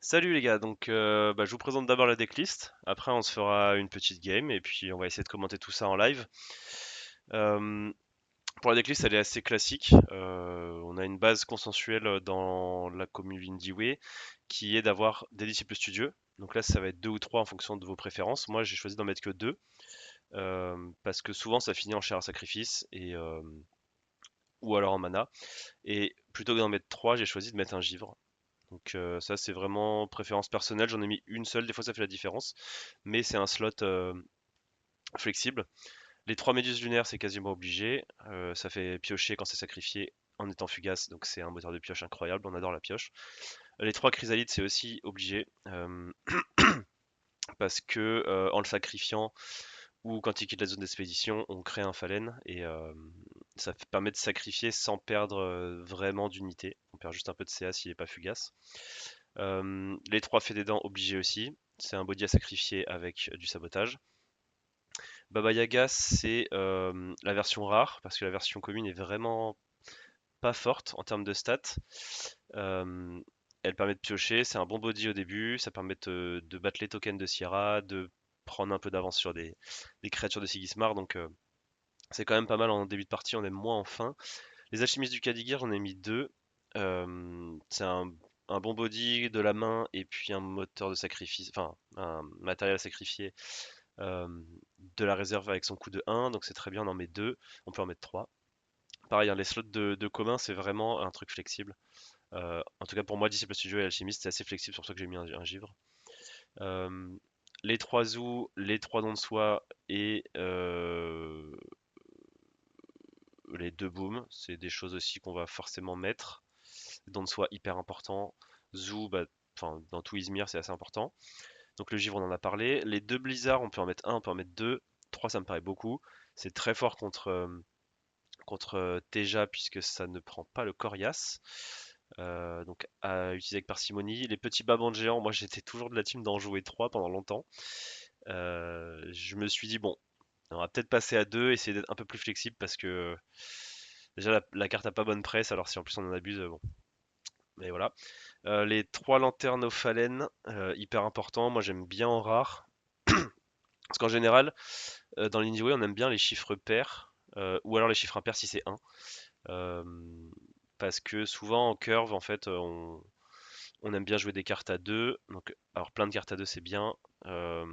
Salut les gars, je vous présente d'abord la decklist, après on se fera une petite game et puis on va essayer de commenter tout ça en live. Euh, pour la decklist elle est assez classique. On a une base consensuelle dans la community way qui est d'avoir des disciples studieux. Donc là ça va être deux ou trois en fonction de vos préférences. Moi j'ai choisi d'en mettre que deux parce que souvent ça finit en chair à sacrifice ou alors en mana. Et plutôt que d'en mettre trois j'ai choisi de mettre un givre. Ça c'est vraiment préférence personnelle, j'en ai mis une seule, des fois ça fait la différence, mais c'est un slot flexible. Les trois méduses lunaires c'est quasiment obligé, ça fait piocher quand c'est sacrifié en étant fugace, donc c'est un moteur de pioche incroyable, on adore la pioche. Les trois chrysalides c'est aussi obligé, parce que en le sacrifiant ou quand il quitte la zone d'expédition, on crée un phalène et ça permet de sacrifier sans perdre vraiment d'unité. On perd juste un peu de CA s'il n'est pas fugace. Les trois faits des dents obligés aussi. C'est un body à sacrifier avec du sabotage. Baba Yaga, c'est la version rare, parce que la version commune est vraiment pas forte en termes de stats. Euh, Elle permet de piocher, c'est un bon body au début, ça permet de battre les tokens de Sierra, de prendre un peu d'avance sur des créatures de Sigismar, c'est quand même pas mal en début de partie, on aime moins en fin. Les alchimistes du Kadigir, j'en ai mis deux. C'est un bon body de la main et puis un moteur de sacrifice, enfin un matériel à sacrifier euh, de la réserve avec son coût de 1, donc c'est très bien, on en met deux, on peut en mettre 3. Pareil, hein, les slots de commun, c'est vraiment un truc flexible. En tout cas pour moi, Disciple Studio et Alchimiste, c'est assez flexible, c'est pour ça que j'ai mis un givre. Euh, les 3 zou, les 3 dons de soi et les 2 booms, c'est des choses aussi qu'on va forcément mettre. Dont de soi hyper important. Zoo, bah, enfin, dans tout Izmir, c'est assez important. Donc le givre, on en a parlé. Les deux blizzards, on peut en mettre un, on peut en mettre deux. Trois, ça me paraît beaucoup. C'est très fort contre Teja, puisque ça ne prend pas le coriace. Donc à utiliser avec parcimonie. Les petits babans géants, moi j'étais toujours de la team d'en jouer trois pendant longtemps. Je me suis dit, bon, on va peut-être passer à deux, essayer d'être un peu plus flexible parce que déjà la carte a pas bonne presse, alors si en plus on en abuse, bon. Mais voilà. Les trois lanternes aux phalènes, hyper important. Moi, j'aime bien en rare. Parce qu'en général, dans l'Indie on aime bien les chiffres pairs. Ou alors les chiffres impairs si c'est un. Euh, Parce que souvent en curve, en fait, on aime bien jouer des cartes à 2. Donc, alors plein de cartes à 2 c'est bien. Euh,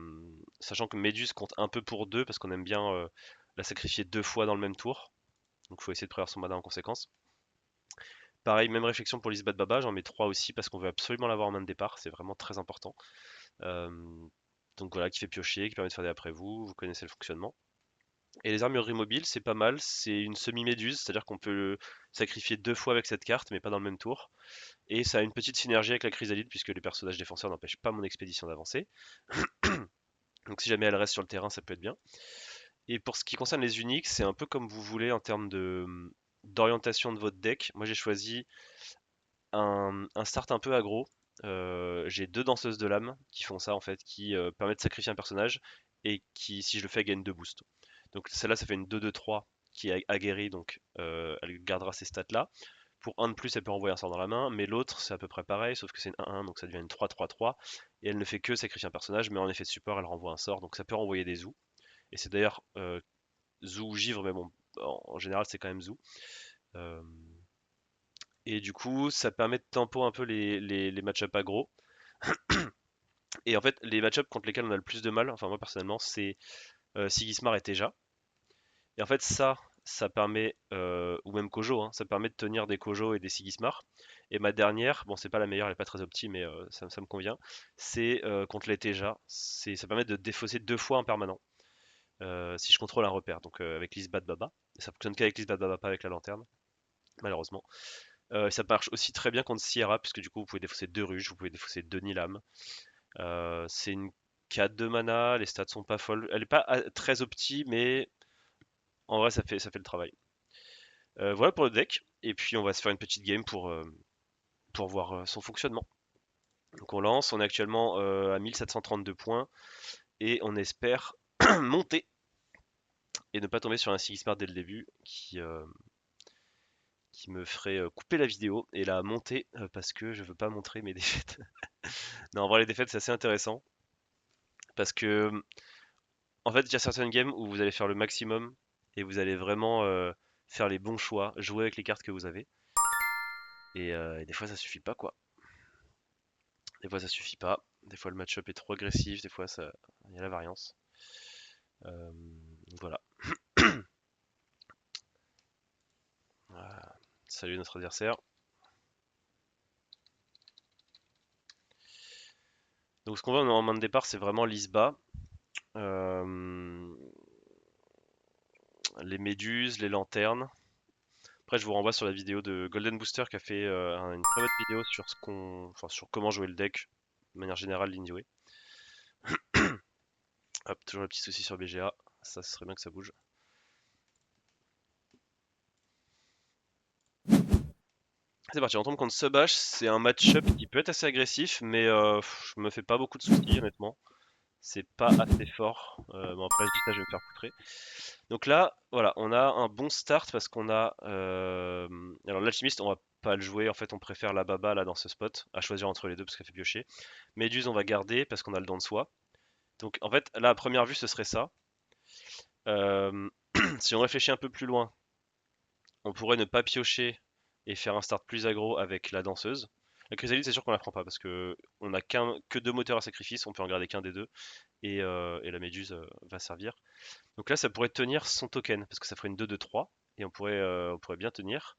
Sachant que Méduse compte un peu pour 2 parce qu'on aime bien la sacrifier deux fois dans le même tour. Donc, il faut essayer de prévoir son mana en conséquence. Pareil, même réflexion pour Lisbeth Baba, j'en mets 3 aussi parce qu'on veut absolument l'avoir en main de départ, c'est vraiment très important. Euh, donc voilà, qui fait piocher, qui permet de faire des après vous connaissez le fonctionnement. Et les armureries mobiles, c'est pas mal, c'est une semi-méduse, c'est-à-dire qu'on peut le sacrifier deux fois avec cette carte, mais pas dans le même tour. Et ça a une petite synergie avec la chrysalide, puisque les personnages défenseurs n'empêchent pas mon expédition d'avancer. Donc si jamais elle reste sur le terrain, ça peut être bien. Et pour ce qui concerne les uniques, c'est un peu comme vous voulez en termes d'orientation de votre deck. Moi j'ai choisi un start un peu aggro. J'ai deux danseuses de l'âme qui font ça en fait, qui permettent de sacrifier un personnage et qui, si je le fais, gagne 2 boosts. Donc celle-là, ça fait une 2-2-3 qui est aguerrie, donc elle gardera ces stats-là. Pour un de plus, elle peut envoyer un sort dans la main, mais l'autre, c'est à peu près pareil, sauf que c'est une 1-1, donc ça devient une 3-3-3. Et elle ne fait que sacrifier un personnage, mais en effet de support, elle renvoie un sort, donc ça peut renvoyer des zou. Et c'est d'ailleurs zou ou givre, mais bon, en général, c'est quand même zou. Euh, et du coup, ça permet de tempo un peu les match-up aggro. Et en fait, les match-up contre lesquels on a le plus de mal, enfin moi personnellement, c'est Sigismar et Teja. Et en fait, ça permet, ou même Kojo, hein, ça permet de tenir des Kojo et des Sigismar. Et ma dernière, bon, c'est pas la meilleure, elle est pas très opti, mais ça me convient, c'est contre les Teja. Ça permet de défausser deux fois en permanent, si je contrôle un repère, donc avec l'Isbat Baba. Et ça fonctionne qu'avec l'Isbat Baba, pas avec la lanterne, malheureusement. Ça marche aussi très bien contre Sierra, puisque du coup, vous pouvez défausser deux Ruges, vous pouvez défausser deux Nilam. C'est une 4 de mana, les stats sont pas folles. Elle est pas très opti, mais en vrai, ça fait le travail. Voilà pour le deck. Et puis, on va se faire une petite game pour voir son fonctionnement. Donc, on lance. On est actuellement à 1732 points. Et on espère monter et ne pas tomber sur un Sigismar dès le début qui me ferait couper la vidéo et la monter parce que je veux pas montrer mes défaites. Non, en vrai, les défaites, c'est assez intéressant parce que, en fait, il y a certaines games où vous allez faire le maximum et vous allez vraiment faire les bons choix, jouer avec les cartes que vous avez. Et des fois, ça suffit pas, quoi. Des fois, ça suffit pas. Des fois, le match-up est trop agressif. Des fois, ça, il y a la variance. Euh, voilà. Voilà. Salut notre adversaire. Donc, ce qu'on veut en main de départ, c'est vraiment l'Isba. Euh, les méduses, les lanternes. Après, je vous renvoie sur la vidéo de Golden Booster qui a fait une très bonne vidéo sur sur comment jouer le deck de manière générale, l'Indie. Hop, toujours le petit souci sur BGA. Ça, ce serait bien que ça bouge. C'est parti, on tombe contre Subash. C'est un match-up qui peut être assez agressif, mais je me fais pas beaucoup de soucis, honnêtement. C'est pas assez fort. Bon, après, je dis ça, je vais me faire poutrer. Donc là, voilà, on a un bon start parce qu'on a. Alors, l'alchimiste, on va pas le jouer. En fait, on préfère la baba là dans ce spot, à choisir entre les deux parce qu'elle fait piocher. Méduse, on va garder parce qu'on a le don de soi. Donc, en fait, là, à première vue, ce serait ça. Euh, si on réfléchit un peu plus loin, on pourrait ne pas piocher et faire un start plus aggro avec la danseuse. La chrysalide, c'est sûr qu'on la prend pas parce que on a que deux moteurs à sacrifice, on peut en garder qu'un des deux et la méduse va servir. Donc là, ça pourrait tenir son token parce que ça ferait une 2-2-3 et on pourrait bien tenir.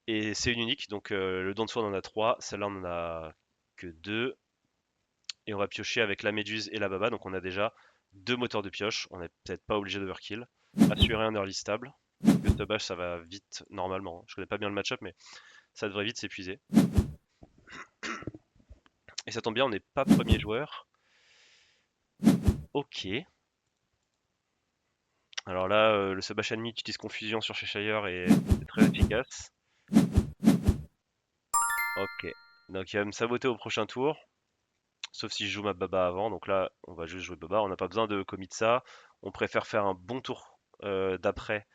Et c'est une unique, donc le don de soi on en a 3, celle-là on en a que 2 et on va piocher avec la méduse et la baba, donc on a déjà deux moteurs de pioche, on n'est peut-être pas obligé d'overkill. Assurer un early stable. Le stubage ça va vite normalement. Je connais pas bien le match-up, mais ça devrait vite s'épuiser. Et ça tombe bien, on n'est pas premier joueur. Ok. Alors là, le Subash ennemi utilise confusion sur Cheshire et c'est très efficace. Ok. Donc il va me saboter au prochain tour. Sauf si je joue ma baba avant. Donc là, on va juste jouer baba. On n'a pas besoin de commit ça. On préfère faire un bon tour d'après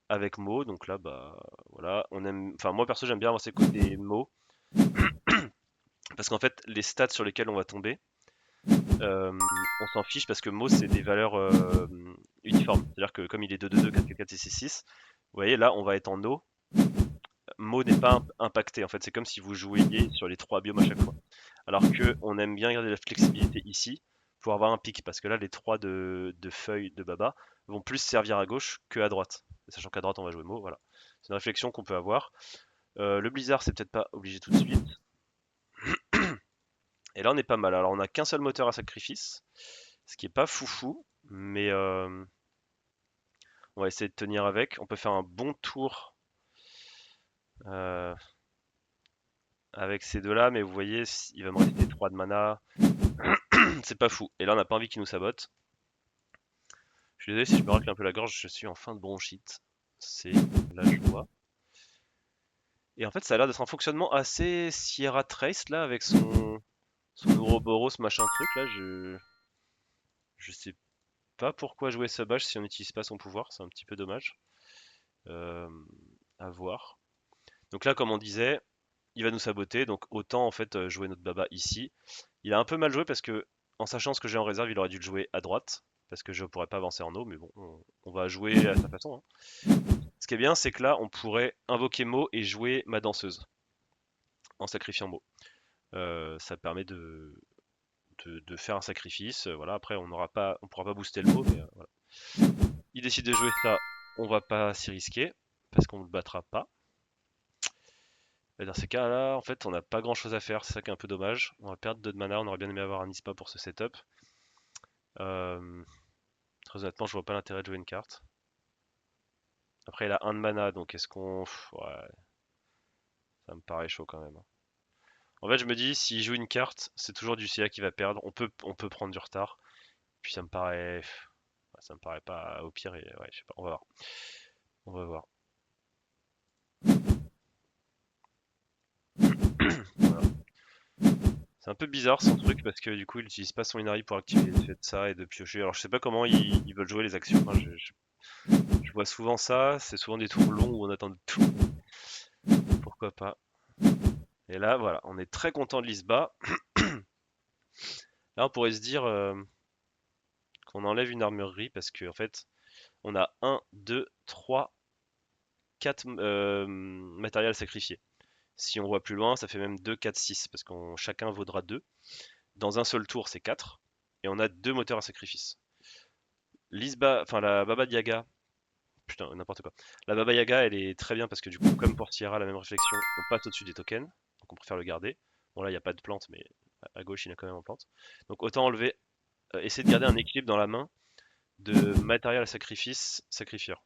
avec Mo. Donc là, bah voilà. On aime. Enfin, moi perso, j'aime bien avoir ces côtés Mo. Parce qu'en fait, les stats sur lesquels on va tomber, on s'en fiche parce que Mo, c'est des valeurs uniformes. C'est-à-dire que comme il est 2-2-2, 4-4 et 6-6, vous voyez, là, on va être en No. Mo n'est pas impacté. En fait, c'est comme si vous jouiez sur les trois biomes à chaque fois. Alors que on aime bien garder la flexibilité ici pour avoir un pic, parce que là, les trois de feuilles de Baba vont plus servir à gauche que à droite. Sachant qu'à droite, on va jouer Mo, voilà. C'est une réflexion qu'on peut avoir. Le Blizzard, c'est peut-être pas obligé tout de suite. Et là, on est pas mal. Alors, on a qu'un seul moteur à sacrifice, ce qui est pas foufou, mais on va essayer de tenir avec. On peut faire un bon tour euh, avec ces deux-là, mais vous voyez, il va me rester 3 de mana. C'est pas fou. Et là, on n'a pas envie qu'il nous sabote. Je suis désolé si je me racle un peu la gorge, je suis en fin de bronchite. C'est la joie. Et en fait, ça a l'air d'être un fonctionnement assez Sierra Trace là, avec son Ouroboros machin truc là. Je sais pas pourquoi jouer Sabotage si on n'utilise pas son pouvoir, c'est un petit peu dommage. Euh, à voir. Donc là, comme on disait, il va nous saboter, donc autant en fait jouer notre baba ici. Il a un peu mal joué parce que, en sachant ce que j'ai en réserve, il aurait dû le jouer à droite, parce que je pourrais pas avancer en eau, mais bon, on va jouer à sa façon, hein. Ce qui est bien, c'est que là, on pourrait invoquer Mo et jouer ma danseuse en sacrifiant Mo. Ça permet de faire un sacrifice. Voilà, après, on pourra pas booster le Mo, mais voilà. Il décide de jouer ça, on va pas s'y risquer parce qu'on ne le battra pas. Et dans ces cas-là, en fait, on n'a pas grand-chose à faire. C'est ça qui est un peu dommage. On va perdre 2 de mana. On aurait bien aimé avoir un Ispa pour ce setup. Euh, Très honnêtement, je vois pas l'intérêt de jouer une carte. Après, il a 1 de mana, donc est-ce qu'on... Ouais, ça me paraît chaud quand même. En fait, je me dis, s'il joue une carte, c'est toujours du CA qui va perdre. On peut prendre du retard. Puis ça me paraît... Ça me paraît pas au pire. Et... Ouais, je sais pas, on va voir. On va voir. Voilà. C'est un peu bizarre son truc parce que du coup il utilise pas son Inari pour activer l'effet de ça et de piocher. Alors je sais pas comment ils veulent jouer les actions. Enfin, je vois souvent ça, c'est souvent des tours longs où on attend tout. pourquoi pas. Et là, voilà, on est très content de l'Isba. Là, on pourrait se dire qu'on enlève une armurerie parce qu'en fait, on a 1, 2, 3, 4 matériels sacrifiés. Si on voit plus loin, ça fait même 2, 4, 6 parce qu'on chacun vaudra 2. Dans un seul tour, c'est 4. Et on a 2 moteurs à sacrifice. L'Isba, enfin la Baba Yaga, putain, n'importe quoi. La Baba Yaga, elle est très bien parce que du coup, comme pour Sierra, la même réflexion, on passe au-dessus des tokens. Donc on préfère le garder. Bon, là, il n'y a pas de plante, mais à gauche, il y en a quand même en plante. Donc autant enlever, essayer de garder un équilibre dans la main de matériel à sacrifice, sacrifieur.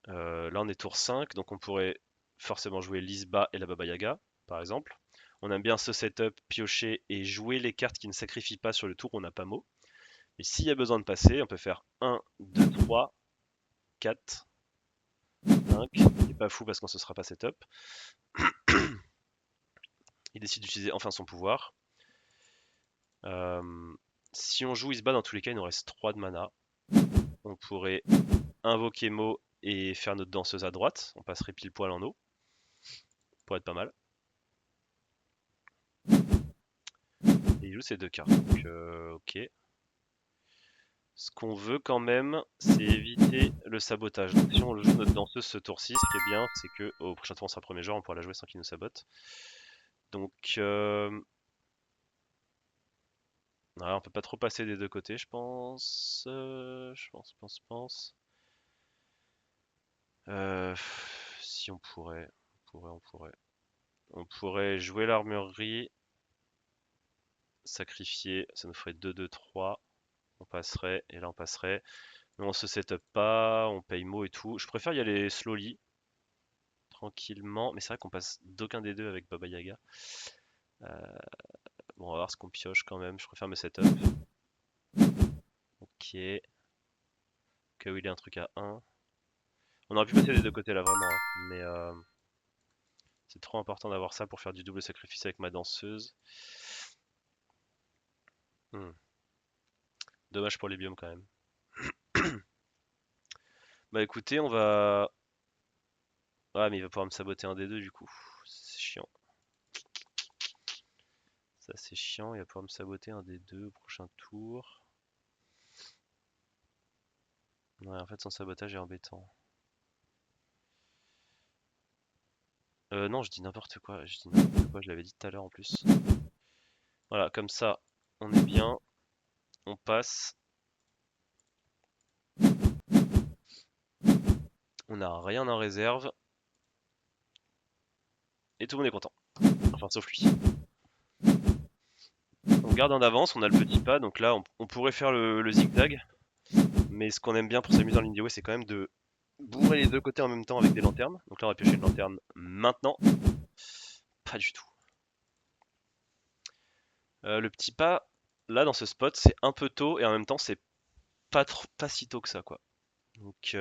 Là, on est tour 5, donc on pourrait forcément jouer l'Isba et la Baba Yaga, par exemple. On aime bien ce setup, piocher et jouer les cartes qui ne sacrifient pas sur le tour où on n'a pas mot. Mais s'il y a besoin de passer, on peut faire 1, 2, 3, 4, 5. C'est pas fou parce qu'on se sera pas setup. Il décide d'utiliser enfin son pouvoir. Euh, si on joue Isba, dans tous les cas, il nous reste 3 de mana. On pourrait invoquer Mo et faire notre danseuse à droite. On passerait pile poil en eau. Pour être pas mal. Et il joue ces 2 cartes. Donc, ok. Ce qu'on veut quand même, c'est éviter le sabotage. Donc si on joue notre danseuse ce tour-ci, ce qui est bien, c'est que au prochain tour on sera premier joueur, on pourra la jouer sans qu'il nous sabote. Donc ouais, on peut pas trop passer des deux côtés, je pense. Je pense. Si on pourrait jouer l'armurerie, sacrifier, ça nous ferait 2, 2, 3. On passerait, et là on passerait. Mais on se setup pas, on paye mot et tout. Je préfère y aller slowly, tranquillement. Mais c'est vrai qu'on passe d'aucun des deux avec Baba Yaga. Euh, bon, on va voir ce qu'on pioche quand même. Je préfère me setup. Ok. Cas où il y a un truc à 1. On aurait pu passer des deux côtés là, vraiment, hein. Mais c'est trop important d'avoir ça pour faire du double sacrifice avec ma danseuse. Hmm. Dommage pour les biomes quand même. Bah écoutez, on va. Ah, mais il va pouvoir me saboter un des deux du coup. C'est chiant. Ça, c'est chiant. Il va pouvoir me saboter un des deux au prochain tour. Ouais, en fait, son sabotage est embêtant. Non, je dis n'importe quoi. Je dis n'importe quoi. Je l'avais dit tout à l'heure en plus. Voilà, comme ça, on est bien. On passe. On n'a rien en réserve. Et tout le monde est content. Enfin, sauf lui. On garde en avance, on a le petit pas, donc là on pourrait faire le zigzag. Mais ce qu'on aime bien pour s'amuser dans l'Indie, c'est quand même de bourrer les deux côtés en même temps avec des lanternes. Donc là on va piocher une lanterne maintenant. Pas du tout. Le petit pas, là dans ce spot, c'est un peu tôt et en même temps c'est pas si tôt que ça quoi. Donc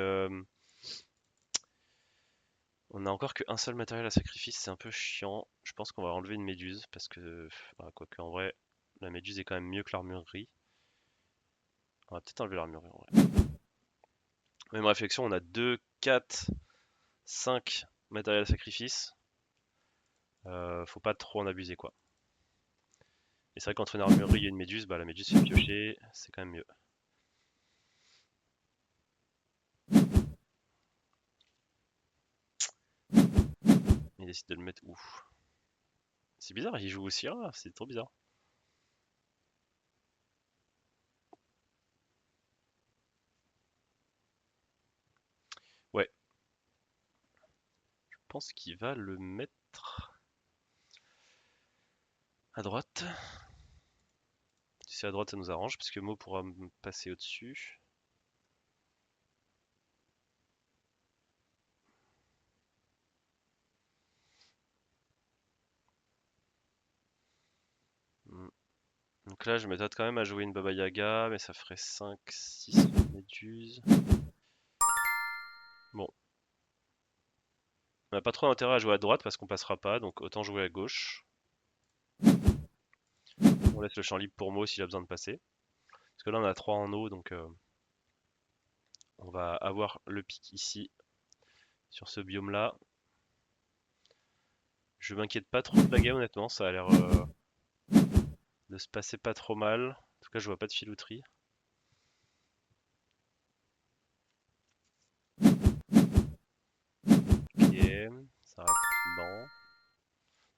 on a encore qu'un seul matériel à sacrifice, c'est un peu chiant. Je pense qu'on va enlever une méduse parce que, bah, quoique en vrai, la méduse est quand même mieux que l'armurerie. On va peut-être enlever l'armurerie en vrai. Même réflexion, on a 2, 4, 5 matériels à sacrifice. Faut pas trop en abuser quoi. Et c'est vrai qu'entre une armurerie et une méduse, bah la méduse fait piocher, c'est quand même mieux. Il décide de le mettre où? C'est bizarre, il joue aussi, ah, c'est trop bizarre. Ouais, je pense qu'il va le mettre à droite. Si c'est à droite, ça nous arrange, parce que Mo pourra me passer au-dessus. Hmm. Donc là, je me tâte quand même à jouer une Baba Yaga, mais ça ferait 5, 6 méduses. Bon, on n'a pas trop d'intérêt à jouer à droite parce qu'on passera pas, donc autant jouer à gauche. On laisse le champ libre pour Mo s'il a besoin de passer. Parce que là, on a 3 en eau, donc on va avoir le pic ici, sur ce biome-là. Je m'inquiète pas trop de la game honnêtement, ça a l'air de se passer pas trop mal. En tout cas, je vois pas de filouterie. Ok, ça reste lent.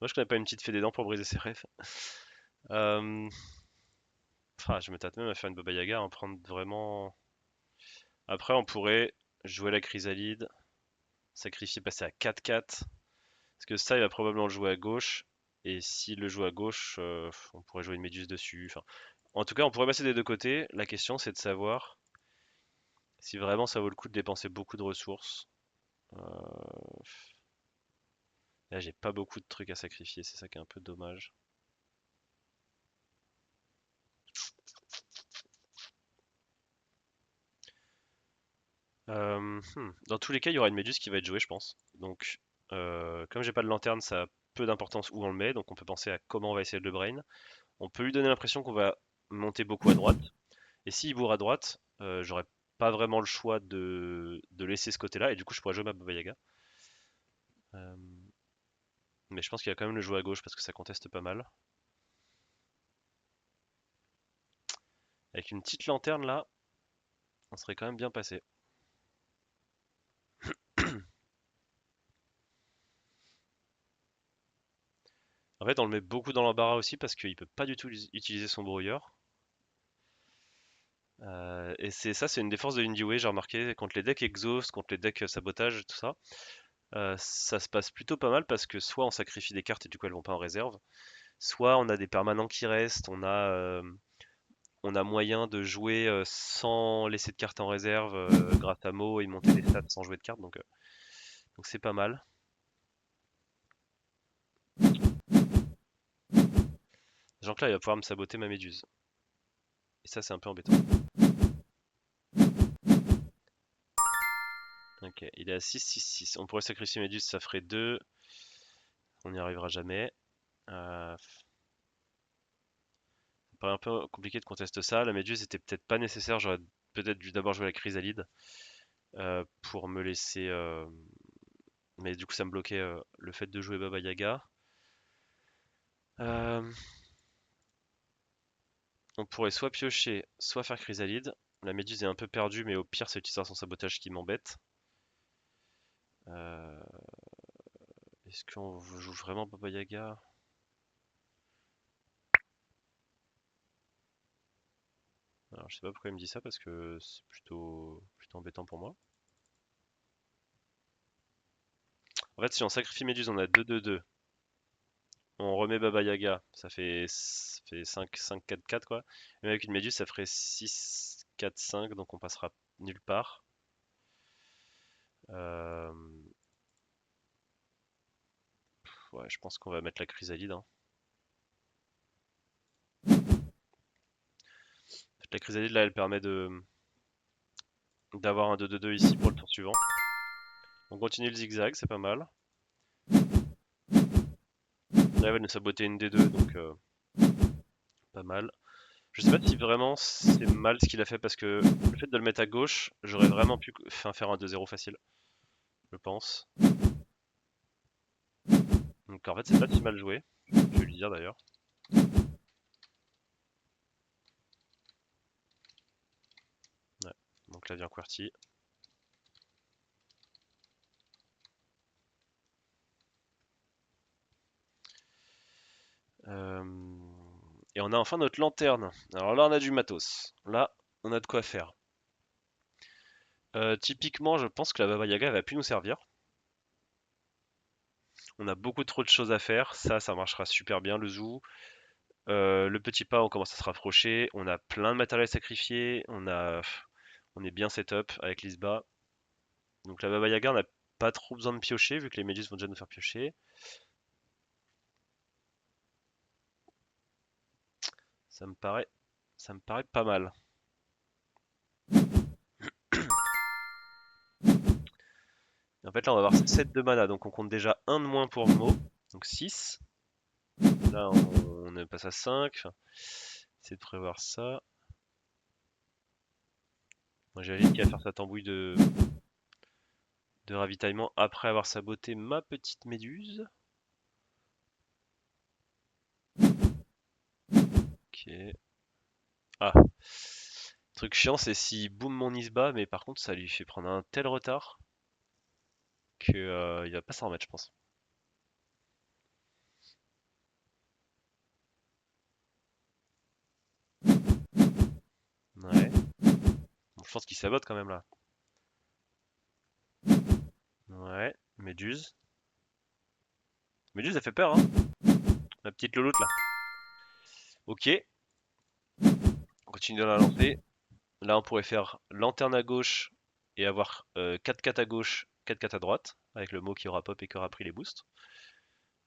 Moi, je connais pas une petite fée des dents pour briser ses rêves. Je me tâte même à faire une Baba Yaga, hein, prendre vraiment. Après, on pourrait jouer la chrysalide, sacrifier, passer à 4-4. Parce que ça, il va probablement le jouer à gauche. Et s'il le joue à gauche, on pourrait jouer une méduse dessus. Enfin, en tout cas, on pourrait passer des deux côtés. La question, c'est de savoir si vraiment ça vaut le coup de dépenser beaucoup de ressources. Là, j'ai pas beaucoup de trucs à sacrifier, c'est ça qui est un peu dommage. Dans tous les cas, il y aura une méduse qui va être jouée, je pense. Donc, comme j'ai pas de lanterne, ça a peu d'importance où on le met. Donc, on peut penser à comment on va essayer de le brain. On peut lui donner l'impression qu'on va monter beaucoup à droite. Et s'il bourre à droite, j'aurais pas vraiment le choix de laisser ce côté-là. Et du coup, je pourrais jouer ma Baba Yaga. Euh, mais je pense qu'il va quand même le jouer à gauche parce que ça conteste pas mal. Avec une petite lanterne là, on serait quand même bien passé. En fait, on le met beaucoup dans l'embarras aussi parce qu'il peut pas du tout utiliser son brouilleur. Et c'est une des forces de Indie j'ai remarqué, contre les decks exhaust, contre les decks sabotage, tout ça. Ça se passe plutôt pas mal parce que soit on sacrifie des cartes et du coup elles vont pas en réserve, soit on a des permanents qui restent, on a moyen de jouer sans laisser de cartes en réserve grâce à Mo et monter des stats sans jouer de cartes, donc c'est pas mal. Genre que là il va pouvoir me saboter ma méduse. Et ça c'est un peu embêtant. Ok, il est à 6-6-6. On pourrait sacrifier méduse, ça ferait 2. On n'y arrivera jamais. Ça paraît un peu compliqué de contester ça. La méduse était peut-être pas nécessaire. J'aurais peut-être dû d'abord jouer la chrysalide pour me laisser. Mais du coup, ça me bloquait le fait de jouer Baba Yaga. Euh, on pourrait soit piocher, soit faire chrysalide. La méduse est un peu perdue, mais au pire, c'est utiliser son sabotage qui m'embête. Euh, Est-ce qu'on joue vraiment Baba Yaga? Alors, je sais pas pourquoi il me dit ça parce que c'est plutôt embêtant pour moi. En fait, si on sacrifie Méduse, on a 2-2-2. On remet Baba Yaga, ça fait 5-4-4 quoi. Et avec une Méduse, ça ferait 6-4-5, donc on passera nulle part. Euh, ouais, je pense qu'on va mettre la chrysalide, hein. La chrysalide là, elle permet d'avoir un 2-2-2 ici pour le tour suivant. On continue le zigzag, c'est pas mal. Là, elle va nous saboter une D2, donc pas mal. Je sais pas si vraiment c'est mal ce qu'il a fait parce que le fait de le mettre à gauche, j'aurais vraiment pu faire un 2-0 facile, je pense. Donc en fait, c'est pas si mal joué. Je vais lui dire d'ailleurs. Ouais. Donc là vient QWERTY. Euh, Et on a enfin notre lanterne. Alors là, on a du matos. Là, on a de quoi faire. Typiquement, je pense que la Baba Yaga va plus nous servir. On a beaucoup trop de choses à faire. Ça marchera super bien. Le zoo, le petit pas, on commence à se rapprocher. On a plein de matériel à sacrifier. On est bien setup avec l'Isba. Donc la Baba Yaga, on n'a pas trop besoin de piocher vu que les méduses vont déjà nous faire piocher. Ça me paraît, ça me paraît pas mal. En fait, là, on va avoir 7 de mana, donc on compte déjà un de moins pour Mo, donc 6. Là, on passe à 5. Enfin, c'est de prévoir ça. Moi, j'imagine qu'il va faire sa tambouille de ravitaillement après avoir saboté ma petite méduse. Ah. Truc chiant, c'est si boum mon Isba, mais par contre ça lui fait prendre un tel retard que il va pas s'en remettre, je pense. Ouais. Bon, je pense qu'il sabote quand même là. Ouais. Méduse. Méduse, elle fait peur, hein. La petite loloute là. Ok. On continue dans la lancée. Là, on pourrait faire lanterne à gauche et avoir 4-4 à gauche, 4-4 à droite, avec le mot qui aura pop et qui aura pris les boosts.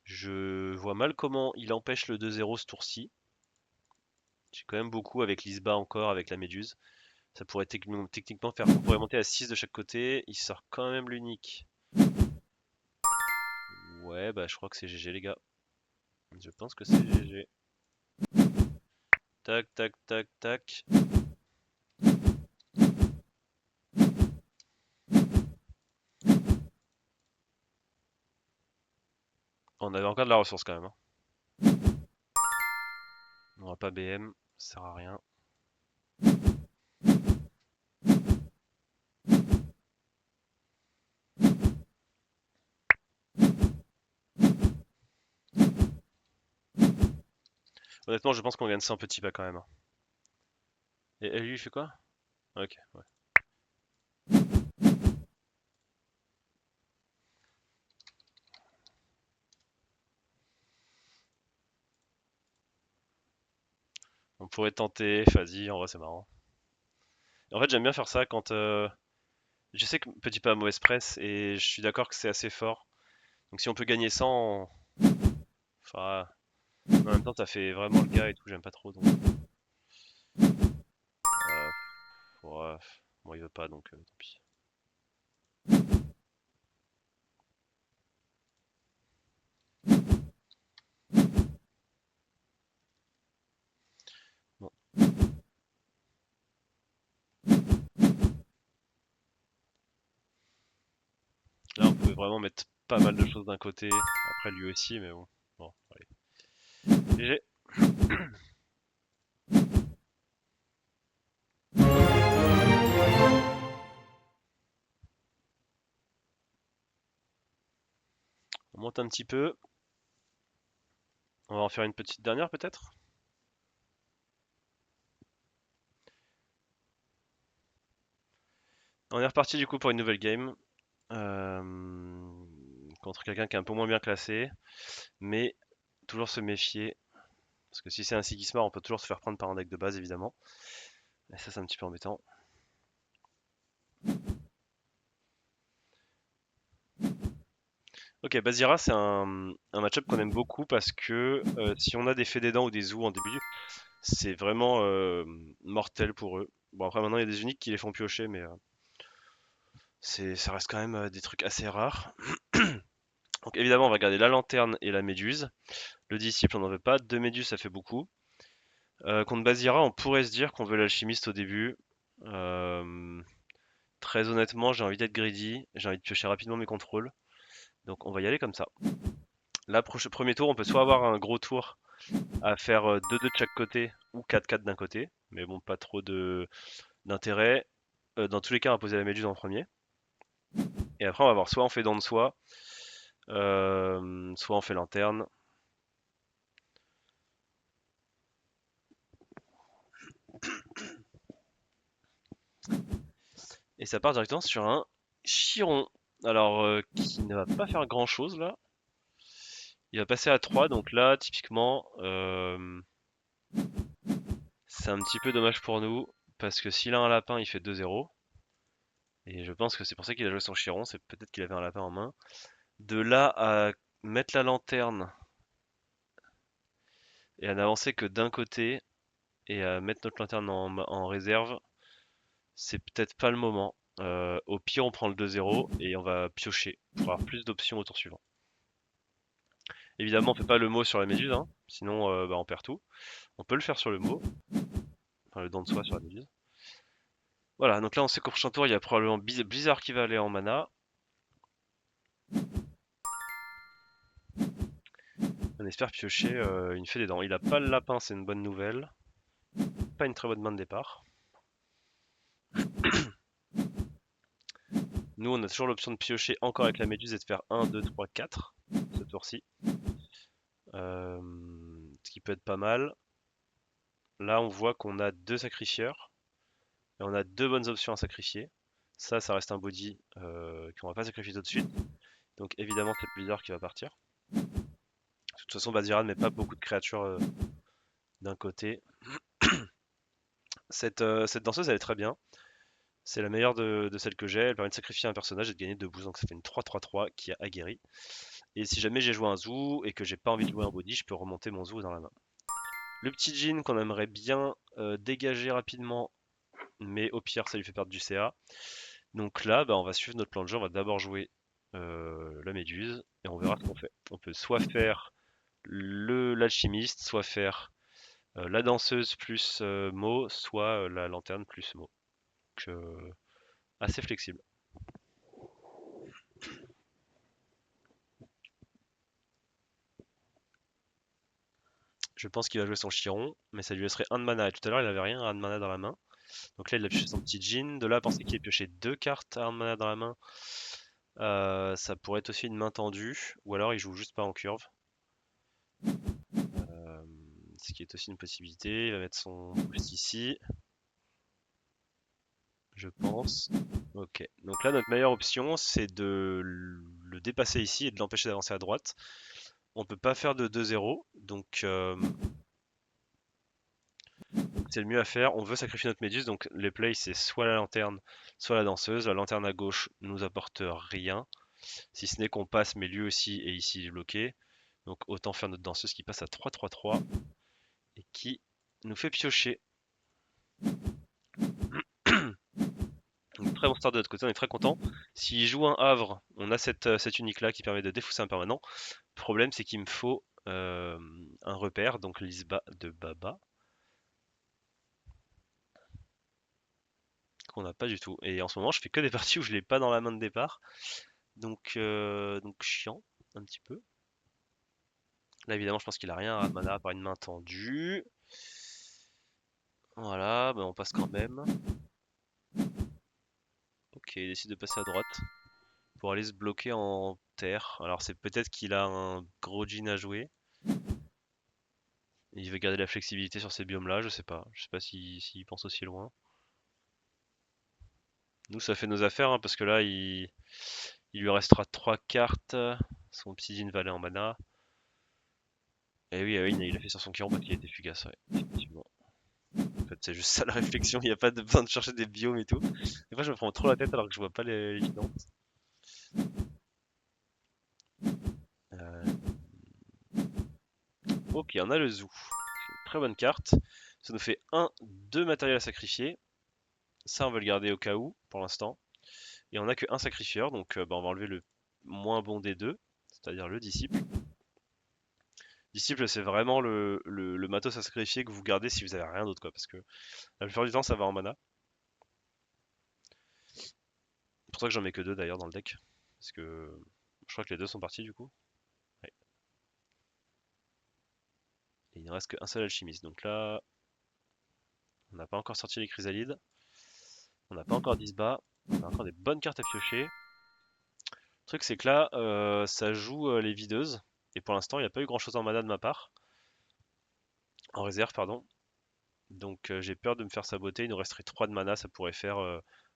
Je vois mal comment il empêche le 2-0 ce tour-ci. J'ai quand même beaucoup avec l'Isba encore, avec la Méduse. Ça pourrait techniquement faire qu'on pourrait monter à 6 de chaque côté. Il sort quand même l'unique. Ouais, bah je crois que c'est GG les gars. Je pense que c'est GG. Tac, tac, tac, tac. On avait encore de la ressource quand même, hein. On va pas BM, ça sert à rien. Honnêtement, je pense qu'on gagne sans petit pas quand même, hein. Et lui, il fait quoi? Ok, ouais. On pourrait tenter, vas-y, en vrai c'est marrant. En fait, j'aime bien faire ça quand je sais que petit pas a mauvaise presse et je suis d'accord que c'est assez fort. Donc si on peut gagner sans, enfin, en même temps, ça fait vraiment le gars et tout, j'aime pas trop. Donc, euh, ouais, bon, il veut pas, donc tant pis. Bon. Là, on pouvait vraiment mettre pas mal de choses d'un côté. Après, lui aussi, mais bon. Bon, allez. GG. On monte un petit peu. On va en faire une petite dernière peut-être. On est reparti du coup pour une nouvelle game. Contre quelqu'un qui est un peu moins bien classé. Mais toujours se méfier. Parce que si c'est un Sigismar, on peut toujours se faire prendre par un deck de base évidemment. Et ça, c'est un petit peu embêtant. Ok, Bazira, c'est un match-up qu'on aime beaucoup parce que si on a des Fédédans ou des Zou en début, c'est vraiment mortel pour eux. Bon, après, maintenant, il y a des uniques qui les font piocher, mais ça reste quand même des trucs assez rares. Donc, évidemment, on va garder la lanterne et la méduse. Le disciple, on n'en veut pas. Deux méduses, ça fait beaucoup. Contre Bazira, on pourrait se dire qu'on veut l'alchimiste au début. Euh, Très honnêtement, j'ai envie d'être greedy. J'ai envie de piocher rapidement mes contrôles. Donc, on va y aller comme ça. Là, premier tour, on peut soit avoir un gros tour à faire 2-2 de chaque côté ou 4-4 d'un côté. Mais bon, pas trop d'intérêt. Dans tous les cas, on va poser la méduse en premier. Et après, on va voir soit on fait dents de soi, soit on fait lanterne. Et ça part directement sur un Chiron. Alors, qui ne va pas faire grand chose là. Il va passer à 3, donc là, typiquement, c'est un petit peu dommage pour nous. Parce que s'il a un lapin, il fait 2-0. Et je pense que c'est pour ça qu'il a joué son Chiron. C'est peut-être qu'il avait un lapin en main. De là à mettre la lanterne et à n'avancer que d'un côté et à mettre notre lanterne en réserve, c'est peut-être pas le moment. Au pire, on prend le 2-0 et on va piocher pour avoir plus d'options au tour suivant. Évidemment, on fait pas le mot sur la méduse, hein, sinon bah, on perd tout. On peut le faire sur le mot, enfin le don de soi sur la méduse. Voilà, donc là on sait qu'au prochain tour, il y a probablement Blizzard qui va aller en mana. On espère piocher une fée des dents. Il a pas le lapin, c'est une bonne nouvelle. Pas une très bonne main de départ. Nous, on a toujours l'option de piocher encore avec la méduse et de faire 1, 2, 3, 4 ce tour-ci. Ce qui peut être pas mal. Là, on voit qu'on a deux sacrifieurs et on a deux bonnes options à sacrifier. Ça reste un body qu'on va pas sacrifier tout de suite. Donc évidemment, c'est le leader qui va partir. De toute façon, Bazira ne met pas beaucoup de créatures d'un côté. Cette danseuse, elle est très bien. C'est la meilleure de celles que j'ai. Elle permet de sacrifier un personnage et de gagner 2 boosts. Donc ça fait une 3-3-3 qui a aguerri. Et si jamais j'ai joué un zoo et que j'ai pas envie de jouer un body, je peux remonter mon zoo dans la main. Le petit Jean qu'on aimerait bien dégager rapidement, mais au pire ça lui fait perdre du CA. Donc là, bah, on va suivre notre plan de jeu. On va d'abord jouer la méduse et on verra ce qu'on fait. On peut soit faire l'alchimiste, soit faire la danseuse plus Mo, soit la lanterne plus Mo. Donc assez flexible. Je pense qu'il va jouer son Chiron, mais ça lui laisserait un de mana. Et tout à l'heure, il avait rien, un de mana dans la main. Donc là, il a pioché son petit Jean. De là à penser qu'il ait pioché deux cartes à un de mana dans la main, ça pourrait être aussi une main tendue. Ou alors, il joue juste pas en curve. Euh, Ce qui est aussi une possibilité. Il va mettre son boost ici, je pense. Ok. Donc là, notre meilleure option, c'est de le dépasser ici et de l'empêcher d'avancer à droite. On peut pas faire de 2-0, donc c'est le mieux à faire. On veut sacrifier notre méduse, donc les plays c'est soit la lanterne, soit la danseuse. La lanterne à gauche nous apporte rien, si ce n'est qu'on passe, mais lui aussi est ici bloqué. Donc autant faire notre danseuse qui passe à 3-3-3 et qui nous fait piocher. Donc, très bon start de notre côté, on est très content. S'il joue un havre, on a cette unique là qui permet de défausser un permanent. Le problème c'est qu'il me faut un repère, donc l'Isba de Baba, qu'on n'a pas du tout. Et en ce moment je fais que des parties où je l'ai pas dans la main de départ. Donc chiant, un petit peu. Là, évidemment, je pense qu'il a rien à mana par une main tendue. Voilà, on passe quand même. Ok, il décide de passer à droite pour aller se bloquer en terre. Alors, c'est peut-être qu'il a un gros jean à jouer. Il veut garder la flexibilité sur ces biomes-là, je sais pas. Je sais pas s'il pense aussi loin. Nous, ça fait nos affaires, hein, parce que là, il lui restera 3 cartes. Son petit jean valait en mana. Et oui, il a fait sur son Chiron parce qu'il était fugace, ouais, effectivement. En fait, c'est juste ça la réflexion, il n'y a pas de besoin de chercher des biomes et tout. Des fois, je me prends trop la tête alors que je vois pas l'évidence. Euh, ok, on a le zoo. Très bonne carte. Ça nous fait 2 matériels à sacrifier. Ça, on va le garder au cas où, pour l'instant. Et on a que un sacrifieur, donc on va enlever le moins bon des deux, c'est-à-dire le disciple. Disciple, c'est vraiment le matos à sacrifier que vous gardez si vous avez rien d'autre, quoi, parce que la plupart du temps, ça va en mana. C'est pour ça que j'en mets que deux d'ailleurs dans le deck, parce que je crois que les deux sont partis du coup. Ouais. Et il ne reste qu'un seul alchimiste. Donc là, on n'a pas encore sorti les chrysalides. On n'a pas encore d'Isba. On a encore des bonnes cartes à piocher. Le truc, c'est que là, ça joue les videuses. Et pour l'instant, il n'y a pas eu grand chose en mana de ma part. En réserve, pardon. Donc j'ai peur de me faire saboter. Il nous resterait 3 de mana. Ça pourrait faire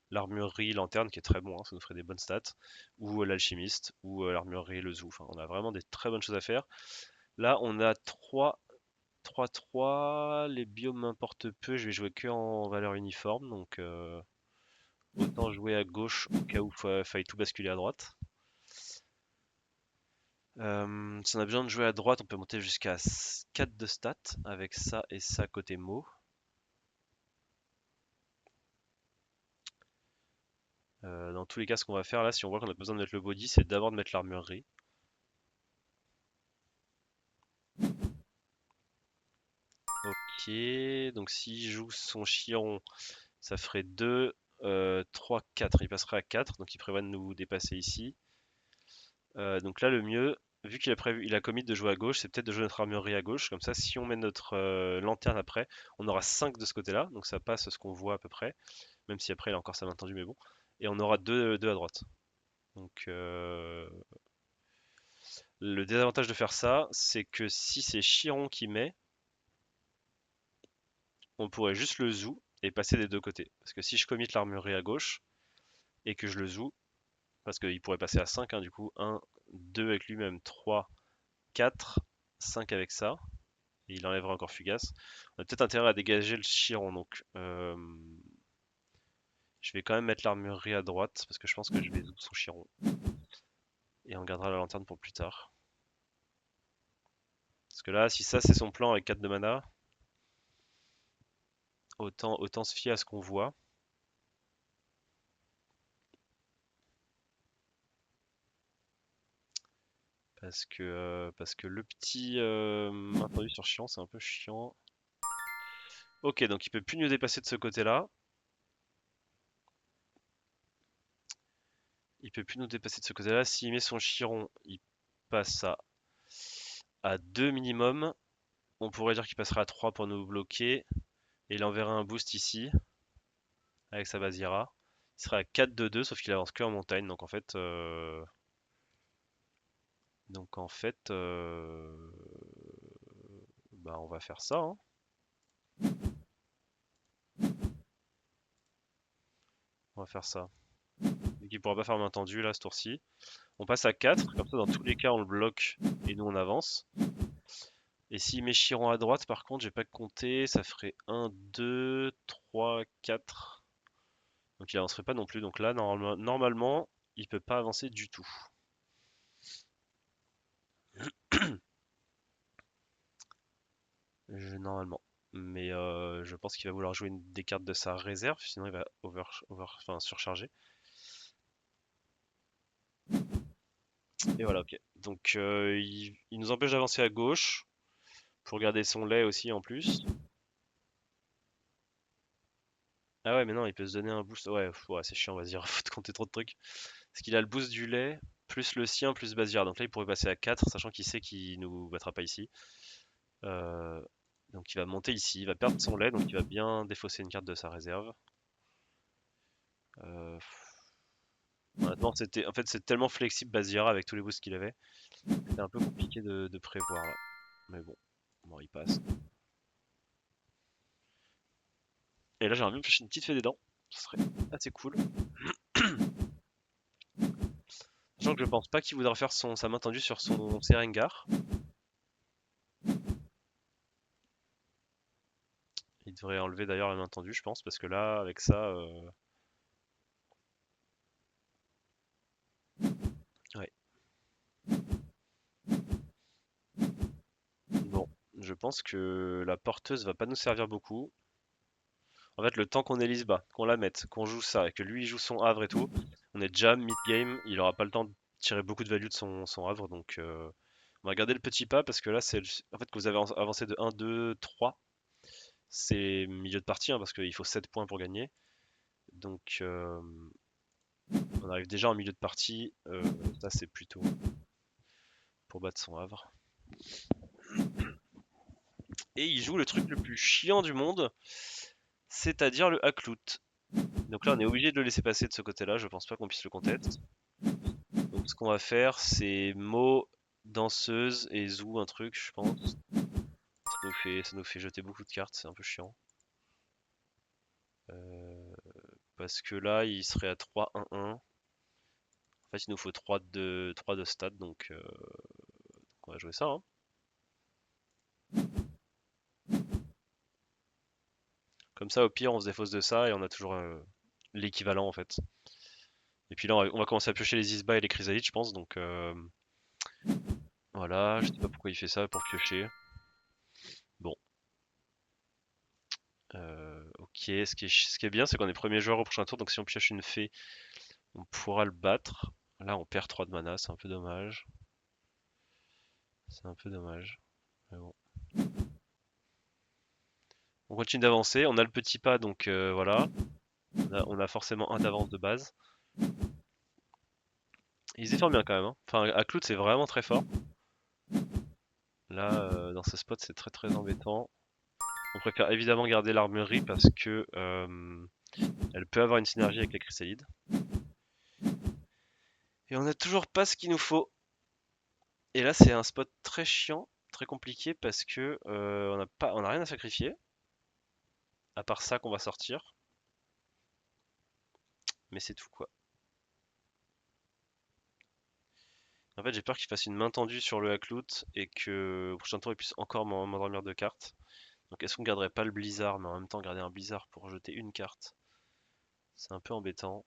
l'armurerie, lanterne, qui est très bon. Hein, ça nous ferait des bonnes stats. Ou l'alchimiste. Ou l'armurerie, le zoo. Enfin, on a vraiment des très bonnes choses à faire. Là, on a 3-3, les biomes m'importent peu, je vais jouer que en valeur uniforme, donc autant jouer à gauche au cas où faille tout basculer à droite. Si on a besoin de jouer à droite, on peut monter jusqu'à 4 de stats avec ça et ça côté mot. Dans tous les cas, ce qu'on va faire là, si on voit qu'on a besoin de mettre le body, c'est d'abord de mettre l'armurerie. Ok, donc s'il joue son Chiron, ça ferait 2, 3, 4. Il passerait à 4, donc il prévoit de nous dépasser ici. Donc là, le mieux, vu qu'il a prévu, il a commit de jouer à gauche, c'est peut-être de jouer notre armurerie à gauche. Comme ça, si on met notre lanterne après, on aura 5 de ce côté-là. Donc ça passe ce qu'on voit à peu près. Même si après il a encore sa main tendue, mais bon. Et on aura deux à droite. Donc le désavantage de faire ça, c'est que si c'est Chiron qui met, on pourrait juste le zoo et passer des deux côtés. Parce que si je commit l'armurerie à gauche et que je le zoo, parce qu'il pourrait passer à 5, hein, du coup, 1, 2 avec lui-même, 3, 4, 5 avec ça, et il enlèvera encore Fugace. On a peut-être intérêt à dégager le Chiron, donc je vais quand même mettre l'armurerie à droite, parce que je pense que je vais zoo son Chiron. Et on gardera la lanterne pour plus tard. Parce que là, si ça c'est son plan avec 4 de mana, autant se fier à ce qu'on voit. Parce que le petit maintenu sur Chiron, c'est un peu chiant. Ok, donc il peut plus nous dépasser de ce côté-là. Il peut plus nous dépasser de ce côté-là. S'il met son Chiron, il passe à 2 minimum. On pourrait dire qu'il passerait à 3 pour nous bloquer. Et il enverra un boost ici, avec sa Bazira. Il serait à 4 de 2, sauf qu'il avance que en montagne. Donc en fait, bah on va faire ça, hein. On va faire ça. Donc il pourra pas faire main tendue là ce tour-ci. On passe à 4, comme ça dans tous les cas on le bloque et nous on avance. Et s'il met Chiron à droite par contre, j'ai pas compté, ça ferait 1, 2, 3, 4. Donc il avancerait pas non plus. Donc là normalement il peut pas avancer du tout. Normalement. Mais je pense qu'il va vouloir jouer des cartes de sa réserve, sinon il va enfin, surcharger. Et voilà, ok. Donc il nous empêche d'avancer à gauche, pour garder son lait aussi en plus. Ah ouais, mais non, il peut se donner un boost. Ouais, ouais, c'est chiant, vas-y, faut te compter trop de trucs. Parce qu'il a le boost du lait, plus le sien, plus Bazir. Donc là, il pourrait passer à 4, sachant qu'il sait qu'il nous battra pas ici. Euh, donc il va monter ici, il va perdre son lait, donc il va bien défausser une carte de sa réserve. Euh, Maintenant, en fait, c'est tellement flexible Bazira avec tous les boosts qu'il avait. C'est un peu compliqué de prévoir là. Mais bon, il passe. Et là, j'aimerais bien me faire une petite fée des dents. Ce serait assez cool. Sachant que je pense pas qu'il voudra faire sa main tendue sur son Serengar. Il devrait enlever d'ailleurs la main tendue, je pense, parce que là, avec ça, ouais. Bon, je pense que la porteuse va pas nous servir beaucoup. En fait, le temps qu'on élise bas, qu'on la mette, qu'on joue ça, et que lui il joue son havre et tout, on est déjà mid-game, il aura pas le temps de tirer beaucoup de value de son havre, donc on va garder le petit pas, parce que là, en fait, que vous avez avancé de 1, 2, 3, c'est milieu de partie, hein, parce qu'il faut 7 points pour gagner. Donc on arrive déjà en milieu de partie, ça c'est plutôt pour battre son havre. Et il joue le truc le plus chiant du monde, c'est-à-dire le Haklout. Donc là, on est obligé de le laisser passer de ce côté-là, je pense pas qu'on puisse le contest. Donc ce qu'on va faire, c'est Mo, danseuse et Zou, un truc, je pense. Ça nous fait jeter beaucoup de cartes, c'est un peu chiant. Euh, Parce que là, il serait à 3-1-1. En fait, il nous faut 3 de stats, donc on va jouer ça, hein. Comme ça, au pire, on se défausse de ça et on a toujours l'équivalent en fait. Et puis là, on va commencer à piocher les Isba et les Chrysalides, je pense. Donc voilà, je sais pas pourquoi il fait ça pour piocher. Bon, ok. Ce qui est bien, c'est qu'on est premier joueur au prochain tour. Donc si on pioche une fée, on pourra le battre. Là, on perd 3 de mana, c'est un peu dommage. C'est un peu dommage. Mais bon. On continue d'avancer. On a le petit pas, donc voilà. On a forcément un d'avance de base. Ils se défendent bien quand même, hein. Enfin, Aklout c'est vraiment très fort. Là, dans ce spot, c'est très très embêtant. On préfère évidemment garder l'armurerie parce que elle peut avoir une synergie avec les chrysalides. Et on n'a toujours pas ce qu'il nous faut. Et là, c'est un spot très chiant, très compliqué parce que on a rien à sacrifier, à part ça qu'on va sortir. Mais c'est tout quoi. En fait, j'ai peur qu'il fasse une main tendue sur le Haklout et que au prochain tour il puisse encore m'endormir deux cartes. Donc est-ce qu'on garderait pas le Blizzard, mais en même temps garder un Blizzard pour jeter une carte, c'est un peu embêtant.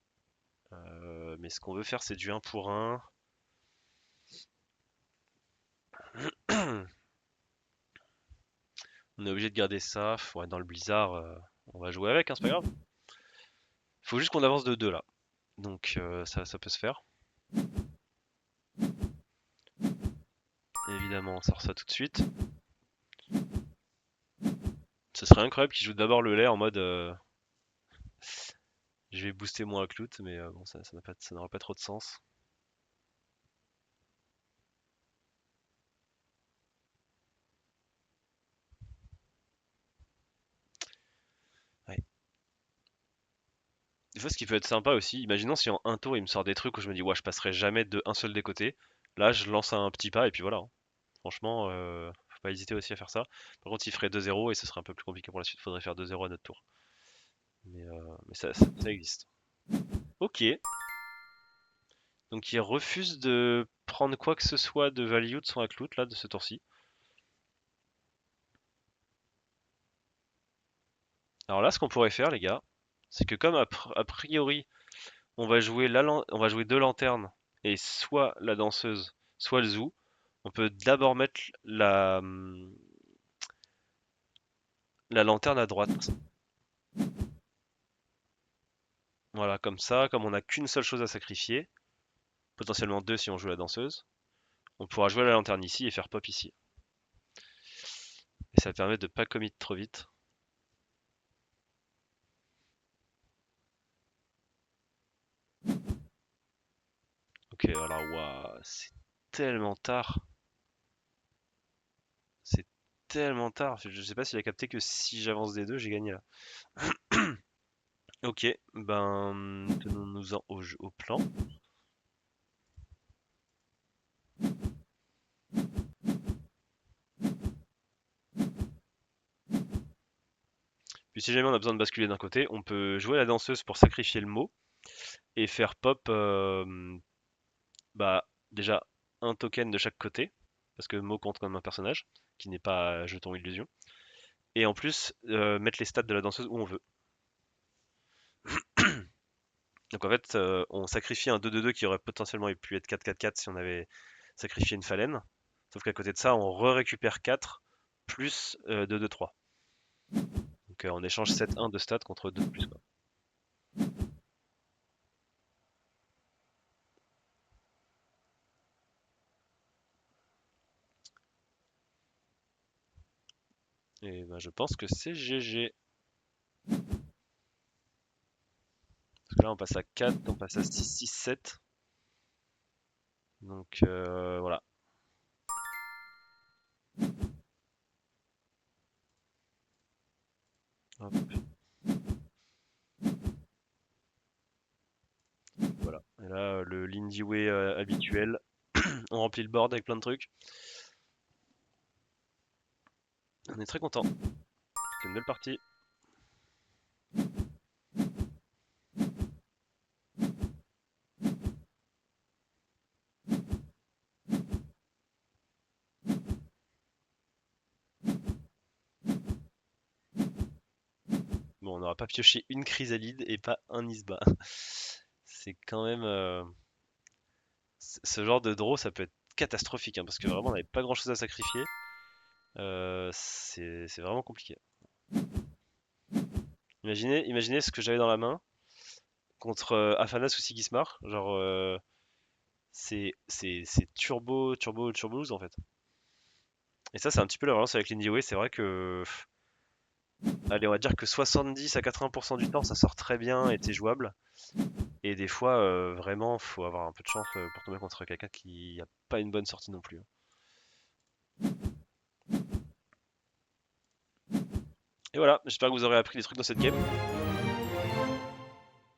Mais ce qu'on veut faire, c'est du 1 pour 1. On est obligé de garder ça. Ouais, dans le Blizzard, on va jouer avec, hein, c'est pas grave. Faut juste qu'on avance de 2 là. Donc ça peut se faire. Évidemment, on sort ça tout de suite. Ce serait incroyable qu'il joue d'abord le lait en mode je vais booster mon Haklout, mais bon, ça n'aura pas trop de sens. Ouais. Des fois, ce qui peut être sympa aussi, imaginons si en un tour il me sort des trucs où je me dis, ouais, je passerai jamais de un seul des côtés. Là, je lance un petit pas et puis voilà, hein. Franchement, faut pas hésiter aussi à faire ça. Par contre, il ferait 2-0 et ce serait un peu plus compliqué pour la suite. Faudrait faire 2-0 à notre tour. Mais ça existe. Ok. Donc il refuse de prendre quoi que ce soit de value de son Haklout là de ce tour-ci. Alors là, ce qu'on pourrait faire, les gars, c'est que comme a priori on va jouer deux lanternes et soit la danseuse, soit le zoo. On peut d'abord mettre la lanterne à droite. Voilà, comme ça, comme on n'a qu'une seule chose à sacrifier, potentiellement deux si on joue la danseuse, on pourra jouer la lanterne ici et faire pop ici. Et ça permet de pas commit trop vite. Ok, alors waouh, c'est tellement tard. C'est tellement tard. Je sais pas s'il a capté que si j'avance des deux, j'ai gagné là. Ok, ben tenons-nous-en au plan. Puis si jamais on a besoin de basculer d'un côté, on peut jouer la danseuse pour sacrifier le mot et faire pop bah déjà un token de chaque côté, parce que Mo compte comme un personnage qui n'est pas jeton illusion. Et en plus, mettre les stats de la danseuse où on veut. Donc en fait, on sacrifie un 2-2-2 qui aurait potentiellement pu être 4-4-4 si on avait sacrifié une phalène. Sauf qu'à côté de ça, on récupère 4 plus 2-2-3. Donc on échange 7-1 de stats contre 2 de plus, quoi. Et ben, je pense que c'est GG. Parce que là, on passe à 4, on passe à 6, 6, 7. Donc voilà. Hop, voilà. Et là, le Lindy Way habituel. On remplit le board avec plein de trucs. On est très content. C'était une belle partie. Bon, on n'aura pas pioché une chrysalide et pas un Isba. C'est quand même. Ce genre de draw, ça peut être catastrophique, hein, parce que vraiment, on n'avait pas grand chose à sacrifier. C'est vraiment compliqué. Imaginez ce que j'avais dans la main contre Afanas ou Sigismar. Genre, c'est turbo loose en fait. Et ça, c'est un petit peu la relance avec l'Indie Way. C'est vrai que Allez, on va dire que 70 à 80% du temps, ça sort très bien et c'est jouable. Et des fois, vraiment, faut avoir un peu de chance pour tomber contre quelqu'un qui a pas une bonne sortie non plus, hein. Et voilà, j'espère que vous aurez appris des trucs dans cette game.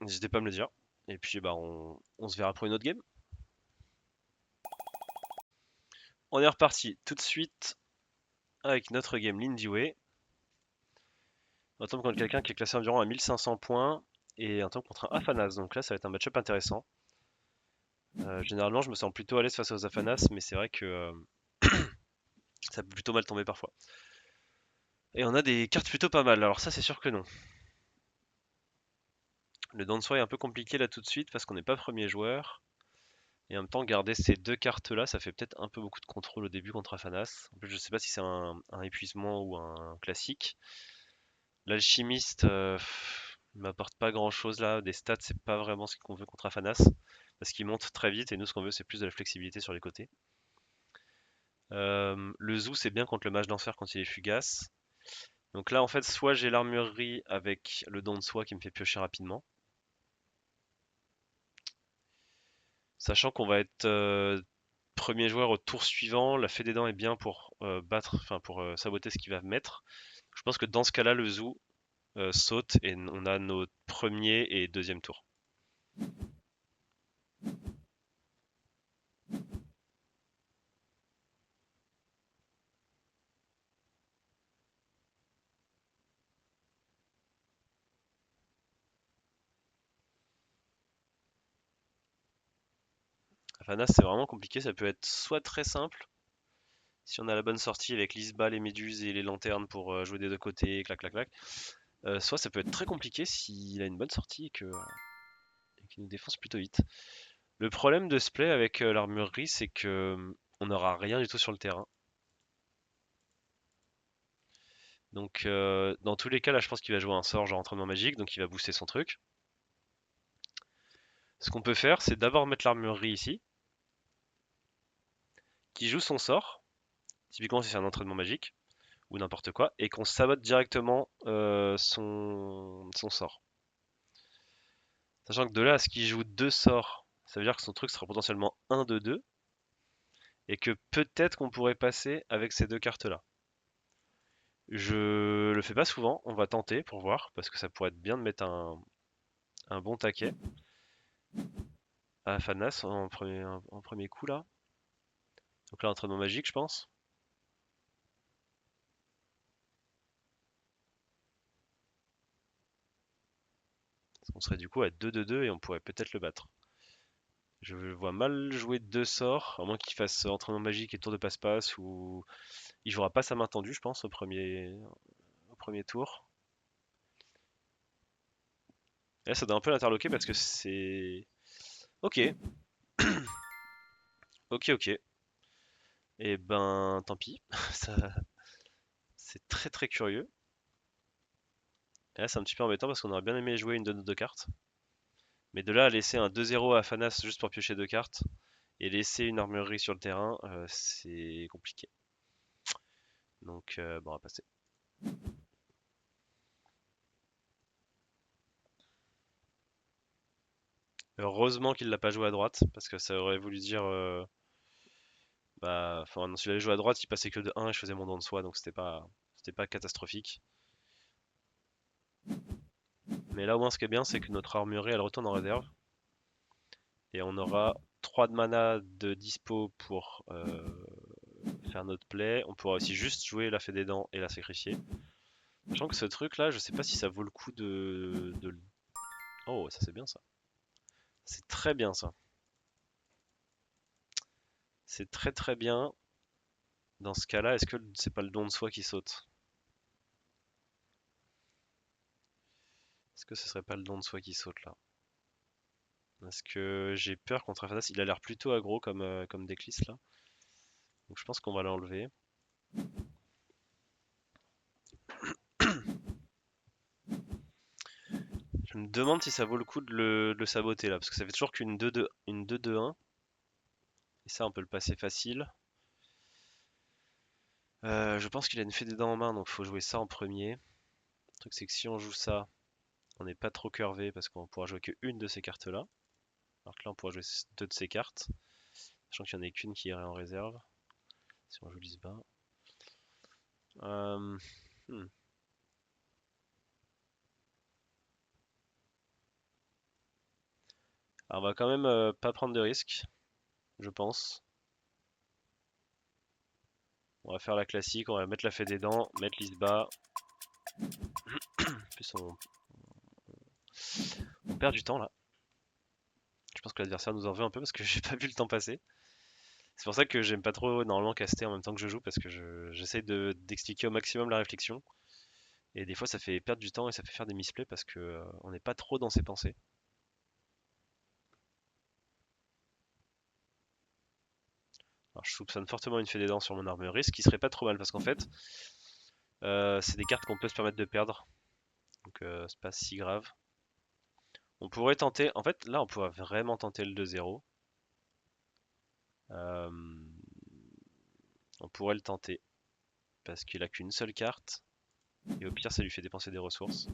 N'hésitez pas à me le dire. Et puis, bah, on se verra pour une autre game. On est reparti tout de suite avec notre game Lindy Way. On tombe contre quelqu'un qui est classé environ à 1500 points et on tombe contre un Afanas. Donc là, ça va être un match-up intéressant. Généralement, je me sens plutôt à l'aise face aux Afanas, mais c'est vrai que ça peut plutôt mal tomber parfois. Et on a des cartes plutôt pas mal. Alors ça, c'est sûr que non. Le don de soi est un peu compliqué là tout de suite parce qu'on n'est pas premier joueur. Et en même temps, garder ces deux cartes-là, ça fait peut-être un peu beaucoup de contrôle au début contre Afanas. En plus, je sais pas si c'est un épuisement ou un classique. L'alchimiste m'apporte pas grand-chose là. Des stats, c'est pas vraiment ce qu'on veut contre Afanas. Parce qu'il monte très vite et nous, ce qu'on veut, c'est plus de la flexibilité sur les côtés. Le Zoo, c'est bien contre le mage d'enfer quand il est fugace. Donc là, en fait, soit j'ai l'armurerie avec le don de soi qui me fait piocher rapidement. Sachant qu'on va être premier joueur au tour suivant, la fée des dents est bien pour battre, enfin pour saboter ce qu'il va mettre. Je pense que dans ce cas-là, le Zoo saute et on a nos premier et deuxième tours. Afanas, c'est vraiment compliqué, ça peut être soit très simple, si on a la bonne sortie avec l'Isba, les méduses et les lanternes pour jouer des deux côtés, clac clac clac. Soit ça peut être très compliqué s'il a une bonne sortie et qu'il nous défonce plutôt vite. Le problème de ce play avec l'armurerie, c'est que on n'aura rien du tout sur le terrain. Donc dans tous les cas, là je pense qu'il va jouer un sort genre entraînement magique, donc il va booster son truc. Ce qu'on peut faire, c'est d'abord mettre l'armurerie ici, qui joue son sort, typiquement si c'est un entraînement magique, ou n'importe quoi, et qu'on sabote directement son sort. Sachant que de là à ce qu'il joue deux sorts, ça veut dire que son truc sera potentiellement 1 de 2, et que peut-être qu'on pourrait passer avec ces deux cartes-là. Je le fais pas souvent, on va tenter pour voir, parce que ça pourrait être bien de mettre un bon taquet à Fanas en premier coup là. Donc là, entraînement magique, je pense. On serait du coup à 2 de 2 et on pourrait peut-être le battre. Je vois mal jouer deux sorts, à moins qu'il fasse entraînement magique et tour de passe-passe, ou il jouera pas sa main tendue, je pense, au premier tour. Et là, ça doit un peu l'interloquer parce que c'est... Ok, ok, ok. Et ben, tant pis. Ça, c'est très très curieux. Et là, c'est un petit peu embêtant parce qu'on aurait bien aimé jouer une de nos deux cartes. Mais de là à laisser un 2-0 à Fanas juste pour piocher deux cartes et laisser une armurerie sur le terrain, c'est compliqué. Donc, bon, on va passer. Heureusement qu'il l'a pas joué à droite parce que ça aurait voulu dire. Bah, enfin, non, s'il avait joué à droite, il passait que de 1 et je faisais mon don de soi donc c'était pas catastrophique. Mais là, au moins, ce qui est bien, c'est que notre armurerie elle retourne en réserve et on aura 3 de mana de dispo pour faire notre play. On pourra aussi juste jouer la fée des dents et la sacrifier. Sachant que ce truc là, je sais pas si ça vaut le coup de... Oh, ça c'est bien ça. C'est très bien ça. C'est très très bien. Dans ce cas-là, est-ce que c'est pas le don de soi qui saute? Est-ce que ce serait pas le don de soi qui saute là? Parce que j'ai peur contre Afanas, il a l'air plutôt aggro comme Déclys là. Donc je pense qu'on va l'enlever. Je me demande si ça vaut le coup de le saboter là, parce que ça fait toujours qu'une 2-2, une 2-2-1. Et ça, on peut le passer facile. Je pense qu'il a une fée des dents en main, donc il faut jouer ça en premier. truc c'est que si on joue ça, on n'est pas trop curvé parce qu'on pourra jouer que une de ces cartes là. Alors que là on pourra jouer deux de ces cartes. Sachant qu'il n'y en a qu'une qui irait en réserve. Si on joue Lisba. Euh, hmm. Alors on va quand même pas prendre de risques, je pense. On va faire la classique, on va mettre la fée des dents, mettre Lisba. En plus on perd du temps là. Je pense que l'adversaire nous en veut un peu parce que j'ai pas vu le temps passer. C'est pour ça que j'aime pas trop normalement caster en même temps que je joue parce que j'essaie d'expliquer au maximum la réflexion. Et des fois ça fait perdre du temps et ça fait faire des misplays parce que on n'est pas trop dans ses pensées. Alors je soupçonne fortement une fée des dents sur mon armurerie, ce qui serait pas trop mal parce qu'en fait c'est des cartes qu'on peut se permettre de perdre. Donc c'est pas si grave. On pourrait tenter, en fait là on pourrait vraiment tenter le 2-0. Euh, on pourrait le tenter parce qu'il a qu'une seule carte et au pire ça lui fait dépenser des ressources.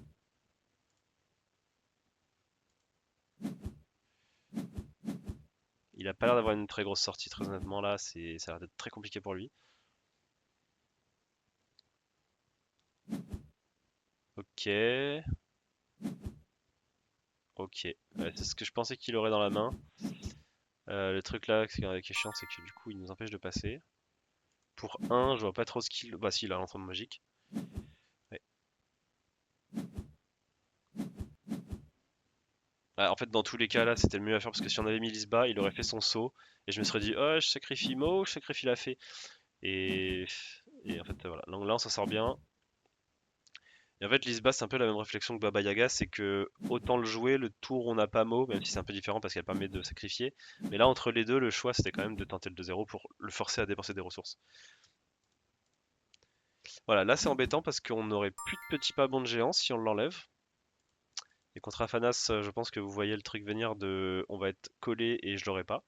Il a pas l'air d'avoir une très grosse sortie, très honnêtement là, ça a l'air d'être très compliqué pour lui. Ok, ok. Ouais, c'est ce que je pensais qu'il aurait dans la main. Le truc là qui est chiant, c'est que du coup il nous empêche de passer. Pour un, je vois pas trop ce qu'il. Bah si, il a l'entraînement magique. Ouais. Ah, en fait, dans tous les cas là, c'était le mieux à faire parce que si on avait mis Lisba, il aurait fait son saut et je me serais dit, oh, je sacrifie Mo, je sacrifie la fée. Et, et en fait, voilà. Donc là, on s'en sort bien. Et en fait, Lisba, c'est un peu la même réflexion que Baba Yaga, c'est que autant le jouer le tour où on n'a pas Mo, même si c'est un peu différent parce qu'elle permet de sacrifier. Mais là, entre les deux, le choix c'était quand même de tenter le 2-0 pour le forcer à dépenser des ressources. Voilà, là c'est embêtant parce qu'on n'aurait plus de petits pas bons de géant si on l'enlève. Et contre Afanas, je pense que vous voyez le truc venir de on va être collé et je l'aurai pas.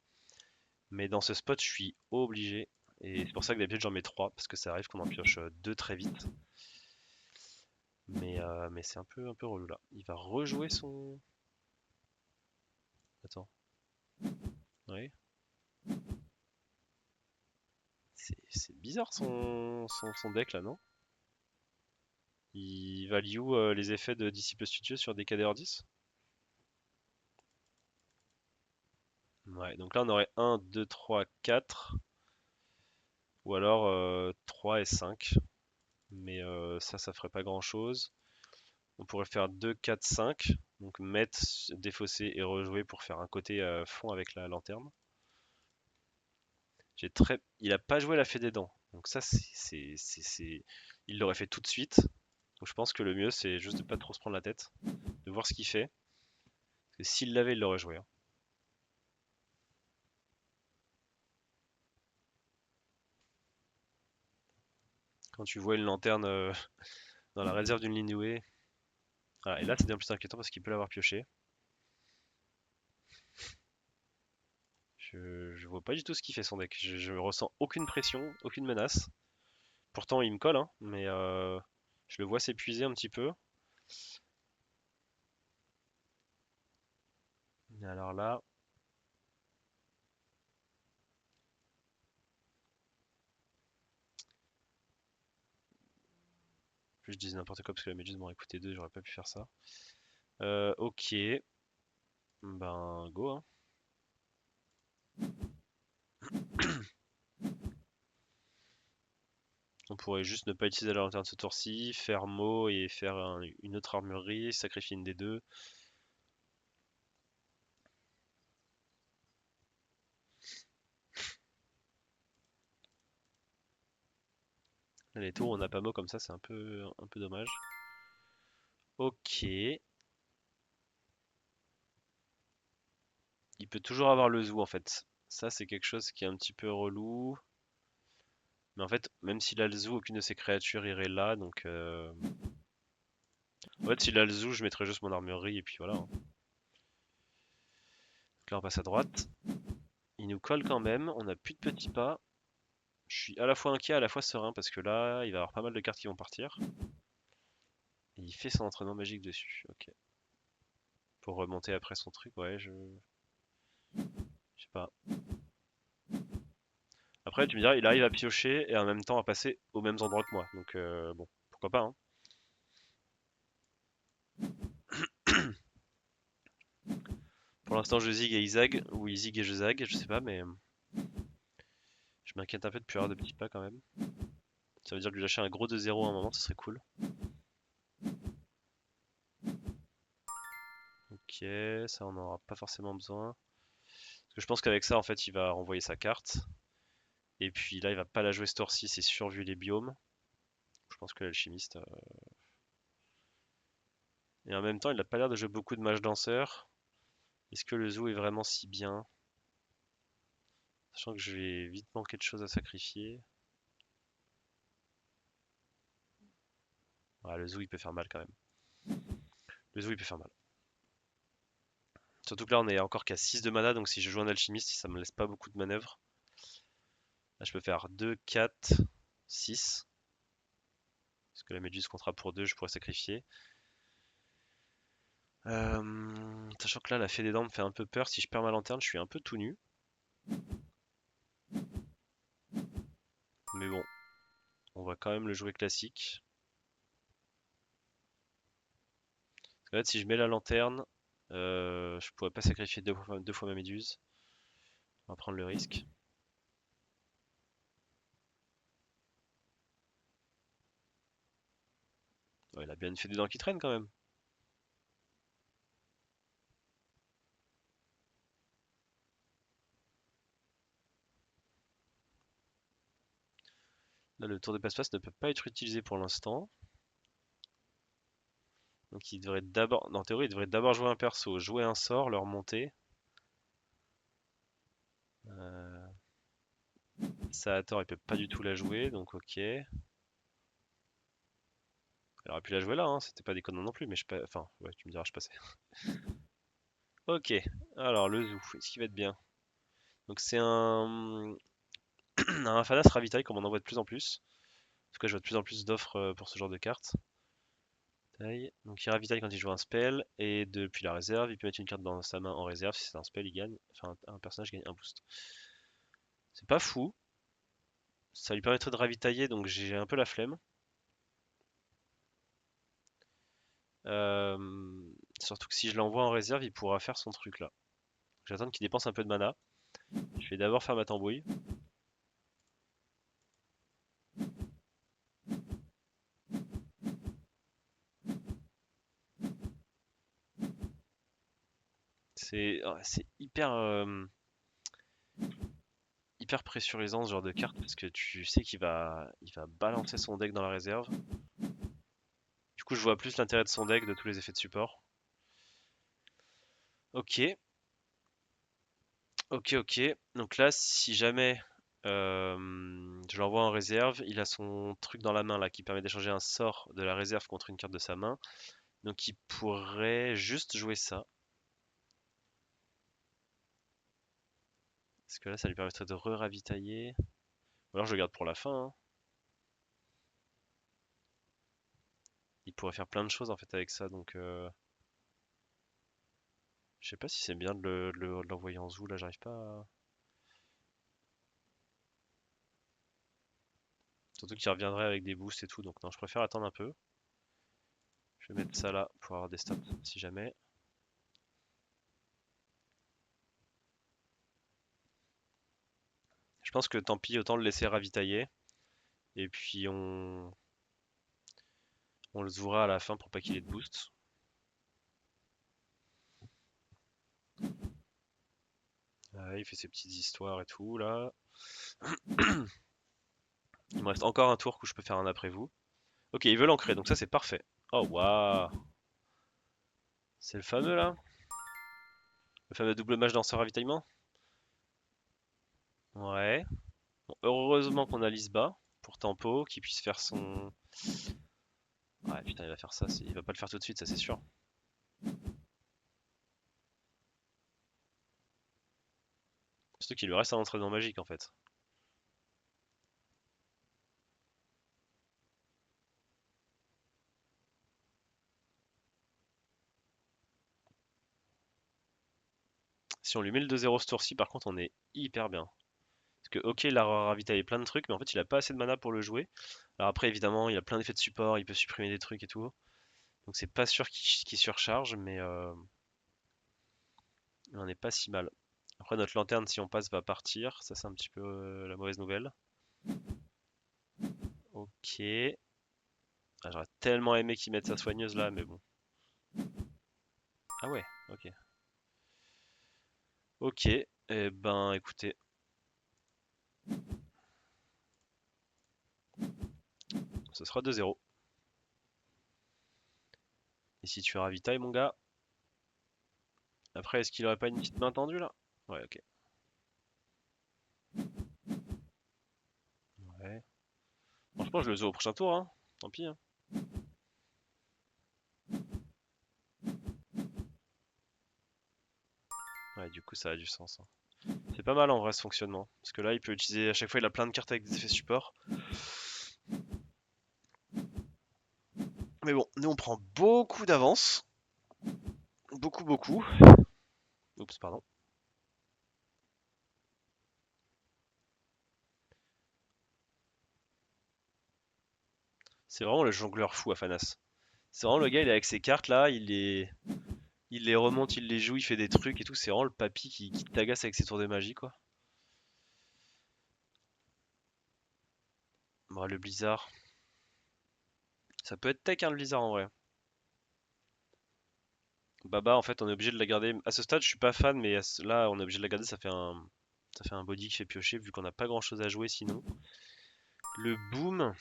Mais dans ce spot, je suis obligé. Et c'est pour ça que d'habitude j'en mets 3 parce que ça arrive qu'on en pioche 2 très vite. Mais c'est un peu relou là. Il va rejouer son. Attends. Oui. C'est bizarre son deck là, non? Il value les effets de Disciple Studieux sur des KDR 10? Ouais, donc là on aurait 1, 2, 3, 4. Ou alors 3 et 5. Mais ça ferait pas grand chose. On pourrait faire 2, 4, 5. Donc mettre, défausser et rejouer pour faire un côté fond avec la lanterne. Il a pas joué la fée des dents. Donc ça, il l'aurait fait tout de suite. Donc je pense que le mieux, c'est juste de pas trop se prendre la tête, de voir ce qu'il fait. Parce que s'il l'avait, il l'aurait joué, hein. Quand tu vois une lanterne dans la réserve d'une ligne douée. Voilà, et là, c'est bien plus inquiétant parce qu'il peut l'avoir pioché. Je vois pas du tout ce qu'il fait son deck. Je ressens aucune pression, aucune menace. Pourtant, il me colle, hein, mais je le vois s'épuiser un petit peu. Et alors là, je dis n'importe quoi parce que la méduse m'aurait coûté 2, j'aurais pas pu faire ça. Ok, ben go, hein. On pourrait juste ne pas utiliser la lanterne ce tour-ci, faire Mo et faire une autre armurerie, sacrifier une des deux. Les tours, on n'a pas Mo comme ça, c'est un peu dommage. Ok. Il peut toujours avoir le zoo en fait. Ça, c'est quelque chose qui est un petit peu relou. Mais en fait, même s'il a le zoo, aucune de ses créatures irait là. Donc, en fait, s'il a le zoo, je mettrais juste mon armurerie et puis voilà, hein. Donc là, on passe à droite. Il nous colle quand même. On n'a plus de petits pas. Je suis à la fois inquiet, à la fois serein parce que là, il va y avoir pas mal de cartes qui vont partir. Et il fait son entraînement magique dessus. Ok. Pour remonter après son truc, ouais, je sais pas. Après, tu me diras, il arrive à piocher et en même temps à passer aux mêmes endroits que moi. Donc, bon, pourquoi pas, hein. Pour l'instant, je zig et il zag, ou il zig et je zag, je sais pas, mais je m'inquiète un peu de plus avoir de petits pas quand même. Ça veut dire que lui lâcher un gros 2-0 à un moment, ça serait cool. Ok, ça on n'aura pas forcément besoin. Parce que je pense qu'avec ça, en fait, il va renvoyer sa carte. Et puis là, il va pas la jouer ce tour-ci, c'est sûr, vu les biomes. Je pense que l'alchimiste. Et en même temps, il a pas l'air de jouer beaucoup de mages danseurs. Est-ce que le zoo est vraiment si bien? Sachant que je vais vite manquer de choses à sacrifier. Ah, le zoo il peut faire mal quand même. Le zoo il peut faire mal. Surtout que là on est encore qu'à 6 de mana, donc si je joue un alchimiste, ça me laisse pas beaucoup de manœuvres. Là je peux faire 2, 4, 6. Parce que la méduse comptera pour 2, je pourrais sacrifier. Sachant que là la fée des dents me fait un peu peur, si je perds ma lanterne, je suis un peu tout nu. Mais bon, on va quand même le jouer classique. Parce que là, si je mets la lanterne, je pourrais pas sacrifier deux fois ma méduse. On va prendre le risque. Ouais, il a bien une fée des dents qui traîne quand même. Là, le tour de passe-passe ne peut pas être utilisé pour l'instant. Donc il devrait d'abord, en théorie, il devrait d'abord jouer un perso, jouer un sort, le remonter. Euh, Ça à tort, il peut pas du tout la jouer, donc ok. Il aurait pu la jouer là, hein, c'était pas déconnant non plus, mais je pas. Enfin, ouais, tu me diras, je passais. Ok, alors le zoo, est-ce qu'il va être bien? Donc c'est un Fadas Ravitaille comme on en voit de plus en plus. En tout cas, je vois de plus en plus d'offres pour ce genre de cartes. Donc il ravitaille quand il joue un spell, et depuis la réserve, il peut mettre une carte dans sa main en réserve. Si c'est un spell, il gagne. Enfin, un personnage gagne un boost. C'est pas fou. Ça lui permettrait de ravitailler, donc j'ai un peu la flemme. Euh, Surtout que si je l'envoie en réserve, il pourra faire son truc là. J'attends qu'il dépense un peu de mana. Je vais d'abord faire ma tambouille. C'est hyper pressurisant ce genre de carte parce que tu sais qu'il va balancer son deck dans la réserve. Du coup, je vois plus l'intérêt de son deck de tous les effets de support. Ok, ok. Donc là, si jamais je l'envoie en réserve, il a son truc dans la main là qui permet d'échanger un sort de la réserve contre une carte de sa main. Donc il pourrait juste jouer ça. Parce que là, ça lui permettrait de re-ravitailler. Ou alors je le garde pour la fin, hein. Il pourrait faire plein de choses en fait avec ça. Donc je sais pas si c'est bien de l'envoyer en zoo. Là, j'arrive pas à... Surtout qu'il reviendrait avec des boosts et tout. Donc non, je préfère attendre un peu. Je vais mettre ça là pour avoir des stats si jamais. Je pense que tant pis, autant le laisser ravitailler. Et puis on le zoora à la fin pour pas qu'il ait de boost. Il fait ses petites histoires et tout là. Il me reste encore un tour où je peux faire un après vous. Ok, il veut l'ancrer, donc ça c'est parfait. Oh waouh, c'est le fameux là? Le fameux double match dans ce ravitaillement? Ouais. Bon, heureusement qu'on a Lisba pour tempo, qui puisse faire son... Ouais putain, il va faire ça, il va pas le faire tout de suite, ça c'est sûr. Surtout qu'il lui reste un entraînement magique en fait. Si on lui met le 2-0 ce tour-ci, par contre, on est hyper bien. Parce que, ok, il a ravitaillé plein de trucs, mais en fait, il a pas assez de mana pour le jouer. Alors après, évidemment, il a plein d'effets de support, il peut supprimer des trucs et tout. Donc c'est pas sûr qu'il surcharge, mais on est pas si mal. Après, notre lanterne, si on passe, va partir. Ça, c'est un petit peu la mauvaise nouvelle. Ok. Ah, j'aurais tellement aimé qu'il mette sa soigneuse là, mais bon. Ah ouais, ok. Ok, eh ben écoutez, ce sera 2-0. Et si tu ravitailles, mon gars. Après, est-ce qu'il aurait pas une petite main tendue là? Ouais, ok. Ouais. Franchement, je le joue au prochain tour, hein. Tant pis, hein. Ouais, du coup, ça a du sens, hein. C'est pas mal en vrai ce fonctionnement. Parce que là, il peut utiliser à chaque fois, il a plein de cartes avec des effets support. Mais bon, nous on prend beaucoup d'avance. Beaucoup, beaucoup. Oups, pardon. C'est vraiment le jongleur fou, Afanas. C'est vraiment le gars, il est avec ses cartes là, il les remonte, il les joue, il fait des trucs et tout. C'est vraiment le papy qui t'agace avec ses tours de magie, quoi. Bon, le blizzard. Ça peut être tech, hein, le blizzard en vrai. Baba, en fait, on est obligé de la garder. À ce stade, je suis pas fan, mais là, on est obligé de la garder. Ça fait un body qui fait piocher, vu qu'on n'a pas grand chose à jouer sinon. Le boom,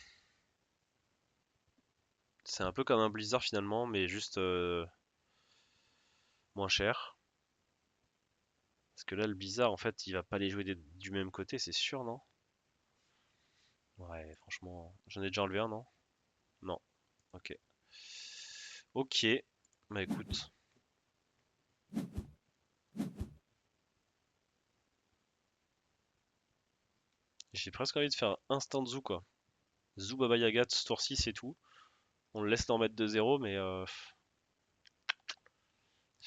c'est un peu comme un blizzard finalement, mais juste moins cher. Parce que là, le blizzard, en fait, il va pas les jouer du même côté, c'est sûr, non? Ouais, franchement, j'en ai déjà enlevé un, non? Non. Ok. Ok. Bah écoute, j'ai presque envie de faire un instant zoo, quoi. Zoo Baba Yaga ce tour-ci, c'est tout. On le laisse en mettre 2-0, mais je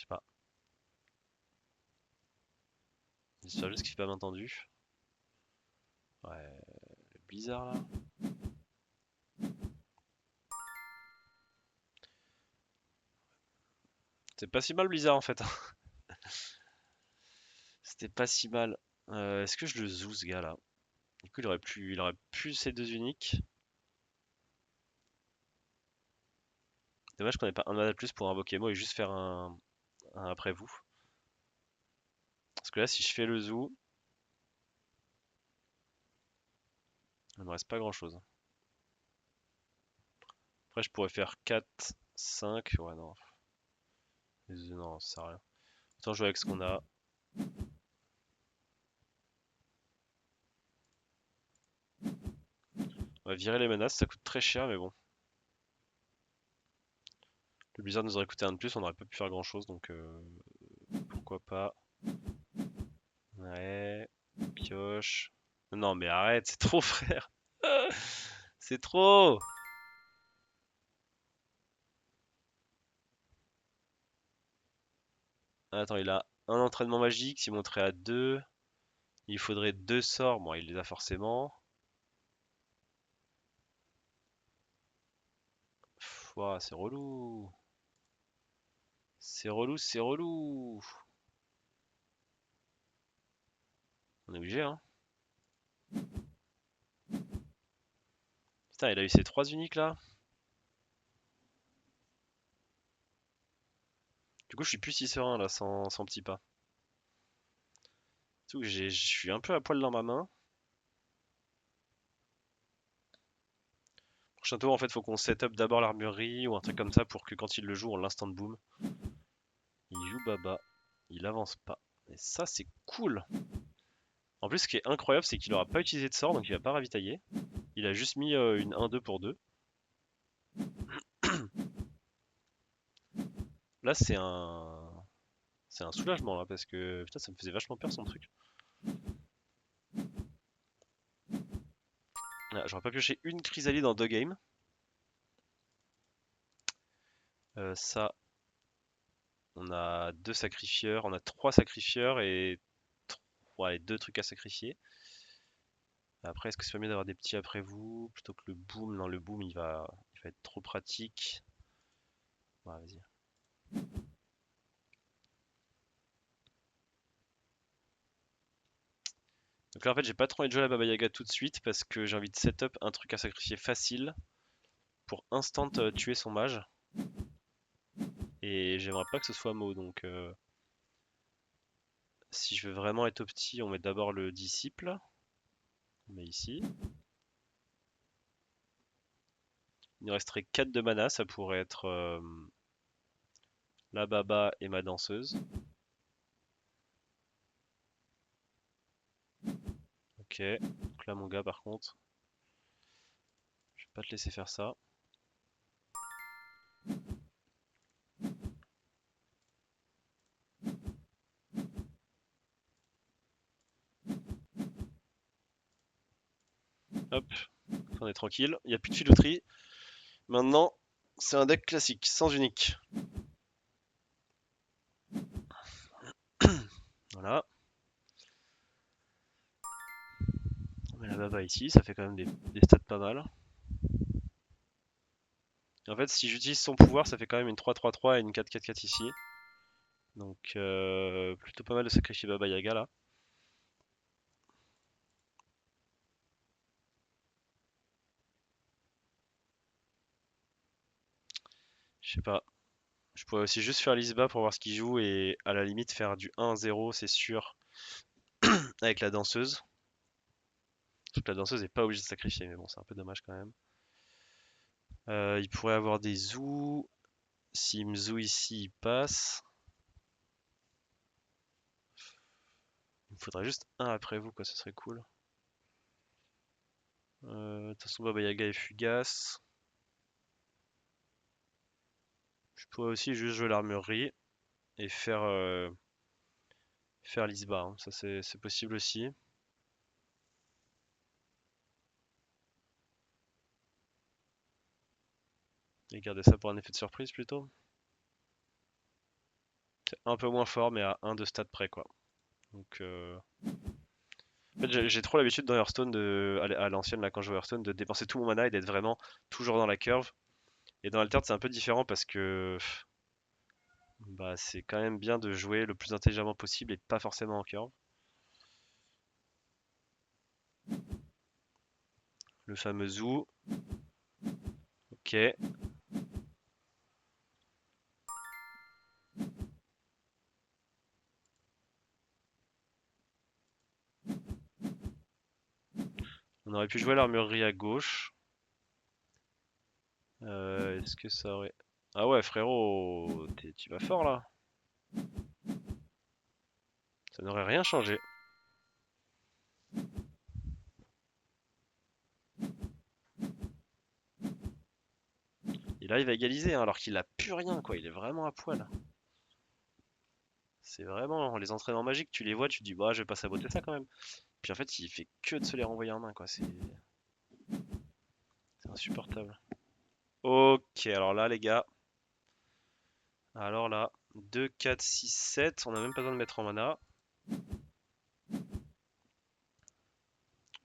sais pas. J'espère juste qu'il fait pas main tendue. Ouais, le blizzard là. C'est pas si mal Blizzard en fait, hein. C'était pas si mal. Est-ce que je le zoo ce gars là? Du coup il aurait pu ces deux uniques. Dommage qu'on ait pas un mana de plus pour invoquer moi et juste faire un après vous. Parce que là si je fais le zoo, il me reste pas grand chose. Après je pourrais faire 4, 5. Ouais non. Non, ça sert à rien. Autant jouer avec ce qu'on a. On va virer les menaces, ça coûte très cher mais bon. Le blizzard nous aurait coûté un de plus, on aurait pas pu faire grand chose donc pourquoi pas. Ouais, pioche. Non mais arrête, c'est trop frère. C'est trop! Attends, il a un entraînement magique, s'il monterait à 2, il faudrait 2 sorts. Bon, il les a forcément. Ouah, c'est relou. C'est relou, c'est relou. On est obligé, hein. Putain, il a eu ses 3 uniques là. Du coup, je suis plus si serein là, sans petit pas. Surtout que je suis un peu à poil dans ma main. Prochain tour, en fait, faut qu'on set up d'abord l'armurerie ou un truc comme ça pour que quand il le joue, on l'instant boom. Il joue Baba. Il avance pas. Et ça, c'est cool. En plus, ce qui est incroyable, c'est qu'il aura pas utilisé de sort, donc il va pas ravitailler. Il a juste mis une 1-2 pour 2. Là, c'est un soulagement là parce que putain, ça me faisait vachement peur son truc. Ah, j'aurais pas pioché une chrysalide dans 2 games. Ça, On a deux sacrifieurs, on a trois sacrifieurs et ouais, deux trucs à sacrifier. Après, est-ce que c'est pas mieux d'avoir des petits après vous plutôt que le boom? Non, le boom il va être trop pratique. Ouais, vas-y. Donc là, en fait, j'ai pas trop envie de jouer à la Baba Yaga tout de suite parce que j'ai envie de setup un truc à sacrifier facile pour instant tuer son mage. Et j'aimerais pas que ce soit Mo, donc si je veux vraiment être opti, on met d'abord le disciple. On met ici. Il nous resterait 4 de mana, ça pourrait être la Baba et ma danseuse. Ok, donc là mon gars par contre, je vais pas te laisser faire ça. Hop, on est tranquille, il n'y a plus de filouterie. Maintenant, c'est un deck classique, sans unique. Voilà, on met la Baba ici, ça fait quand même des stats pas mal. En fait, si j'utilise son pouvoir, ça fait quand même une 3-3-3 et une 4-4-4 ici. Donc plutôt pas mal de sacrifier Baba Yaga là. Je sais pas. Je pourrais aussi juste faire l'Isba pour voir ce qu'il joue et à la limite faire du 1-0, c'est sûr, avec la danseuse. Sauf que la danseuse est pas obligée de sacrifier, mais bon, c'est un peu dommage quand même. Il pourrait avoir des zoos. S'il me zoo ici, il passe. Il me faudrait juste un après vous, quoi, ce serait cool. De toute façon, Baba Yaga est fugace. Je pourrais aussi juste jouer l'armurerie et faire l'Isba, hein. Ça, c'est possible aussi. Et garder ça pour un effet de surprise plutôt. C'est un peu moins fort, mais à 1 de stats près, quoi. Donc, en fait, j'ai trop l'habitude dans Hearthstone, à l'ancienne, là, quand je joue à Hearthstone, de dépenser tout mon mana et d'être vraiment toujours dans la curve. Et dans Altered, c'est un peu différent parce que bah, c'est quand même bien de jouer le plus intelligemment possible et pas forcément en curve. Le fameux zoo. Ok. On aurait pu jouer l'armurerie à gauche. Est-ce que ça aurait... Ah ouais, frérot, tu vas fort là. Ça n'aurait rien changé. Et là, il va égaliser, hein, alors qu'il a plus rien, quoi. Il est vraiment à poil. C'est vraiment les entraînements magiques, tu les vois, tu te dis, bah, je vais pas saboter ça quand même. Puis en fait, il fait que de se les renvoyer en main, quoi. C'est insupportable. Ok, alors là, les gars. Alors là, 2, 4, 6, 7. On a même pas besoin de mettre en mana.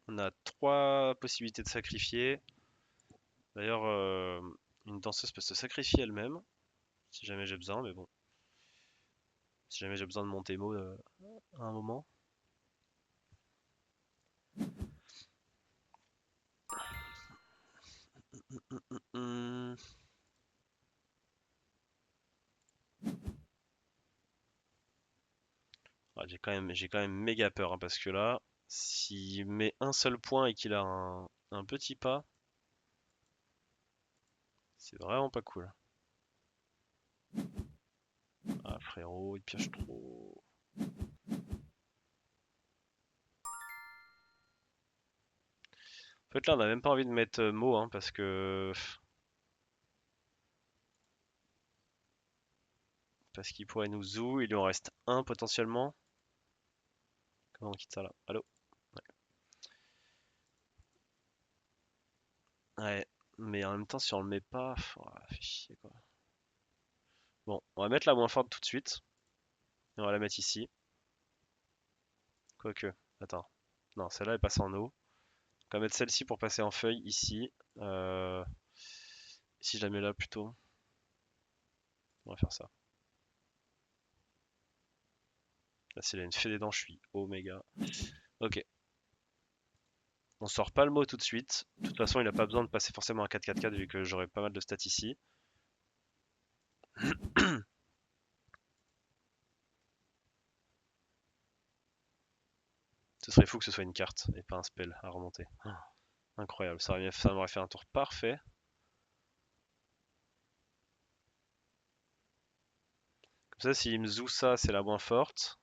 On a trois possibilités de sacrifier. D'ailleurs, une danseuse peut se sacrifier elle-même, si jamais j'ai besoin, mais bon. Si jamais j'ai besoin de monter Mo à un moment. Hmm. Ah, j'ai quand même méga peur, hein, parce que là, s'il met un seul point et qu'il a un petit pas, c'est vraiment pas cool. Ah frérot, il pioche trop. En fait là on a même pas envie de mettre Mo, hein, parce qu'il pourrait nous zoo, il lui en reste un potentiellement. Comment on quitte ça là? Allô? Ouais, mais en même temps si on le met pas, fait chier quoi. Bon, on va mettre la moins forte tout de suite. Et on va la mettre ici. Quoique, attends. Non, celle-là est passée en eau. On va mettre celle-ci pour passer en feuille ici. Si je la mets là plutôt, on va faire ça. Là, s'il a une fée des dents, je suis oméga. Ok. On sort pas le mot tout de suite. De toute façon, il n'a pas besoin de passer forcément un 4-4-4 vu que j'aurai pas mal de stats ici. Ce serait fou que ce soit une carte et pas un spell à remonter. Incroyable, ça m'aurait fait un tour parfait. Comme ça, s'il me zoue ça, c'est la moins forte.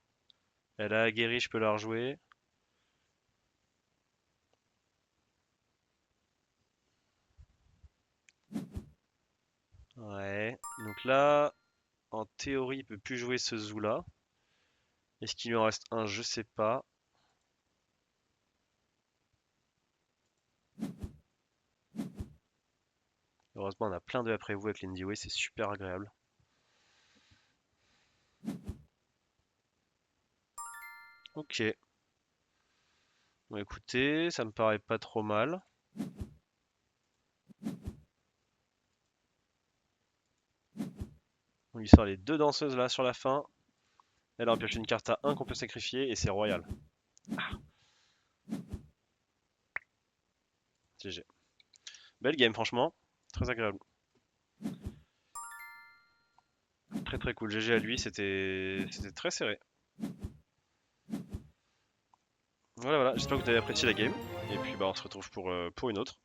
Elle a aguerri, je peux la rejouer. Ouais. Donc là, en théorie, il peut plus jouer ce zoo là. Est-ce qu'il lui en reste un? Je sais pas. Heureusement, on a plein de après vous avec l'Indie Way, c'est super agréable. Ok. Bon, écoutez, ça me paraît pas trop mal. On lui sort les deux danseuses là sur la fin. Elle a pioché une carte à 1 qu'on peut sacrifier et c'est royal. GG. Belle game franchement. Très agréable. Très très cool. GG à lui, c'était très serré. Voilà, voilà. J'espère que vous avez apprécié la game. Et puis bah on se retrouve pour une autre.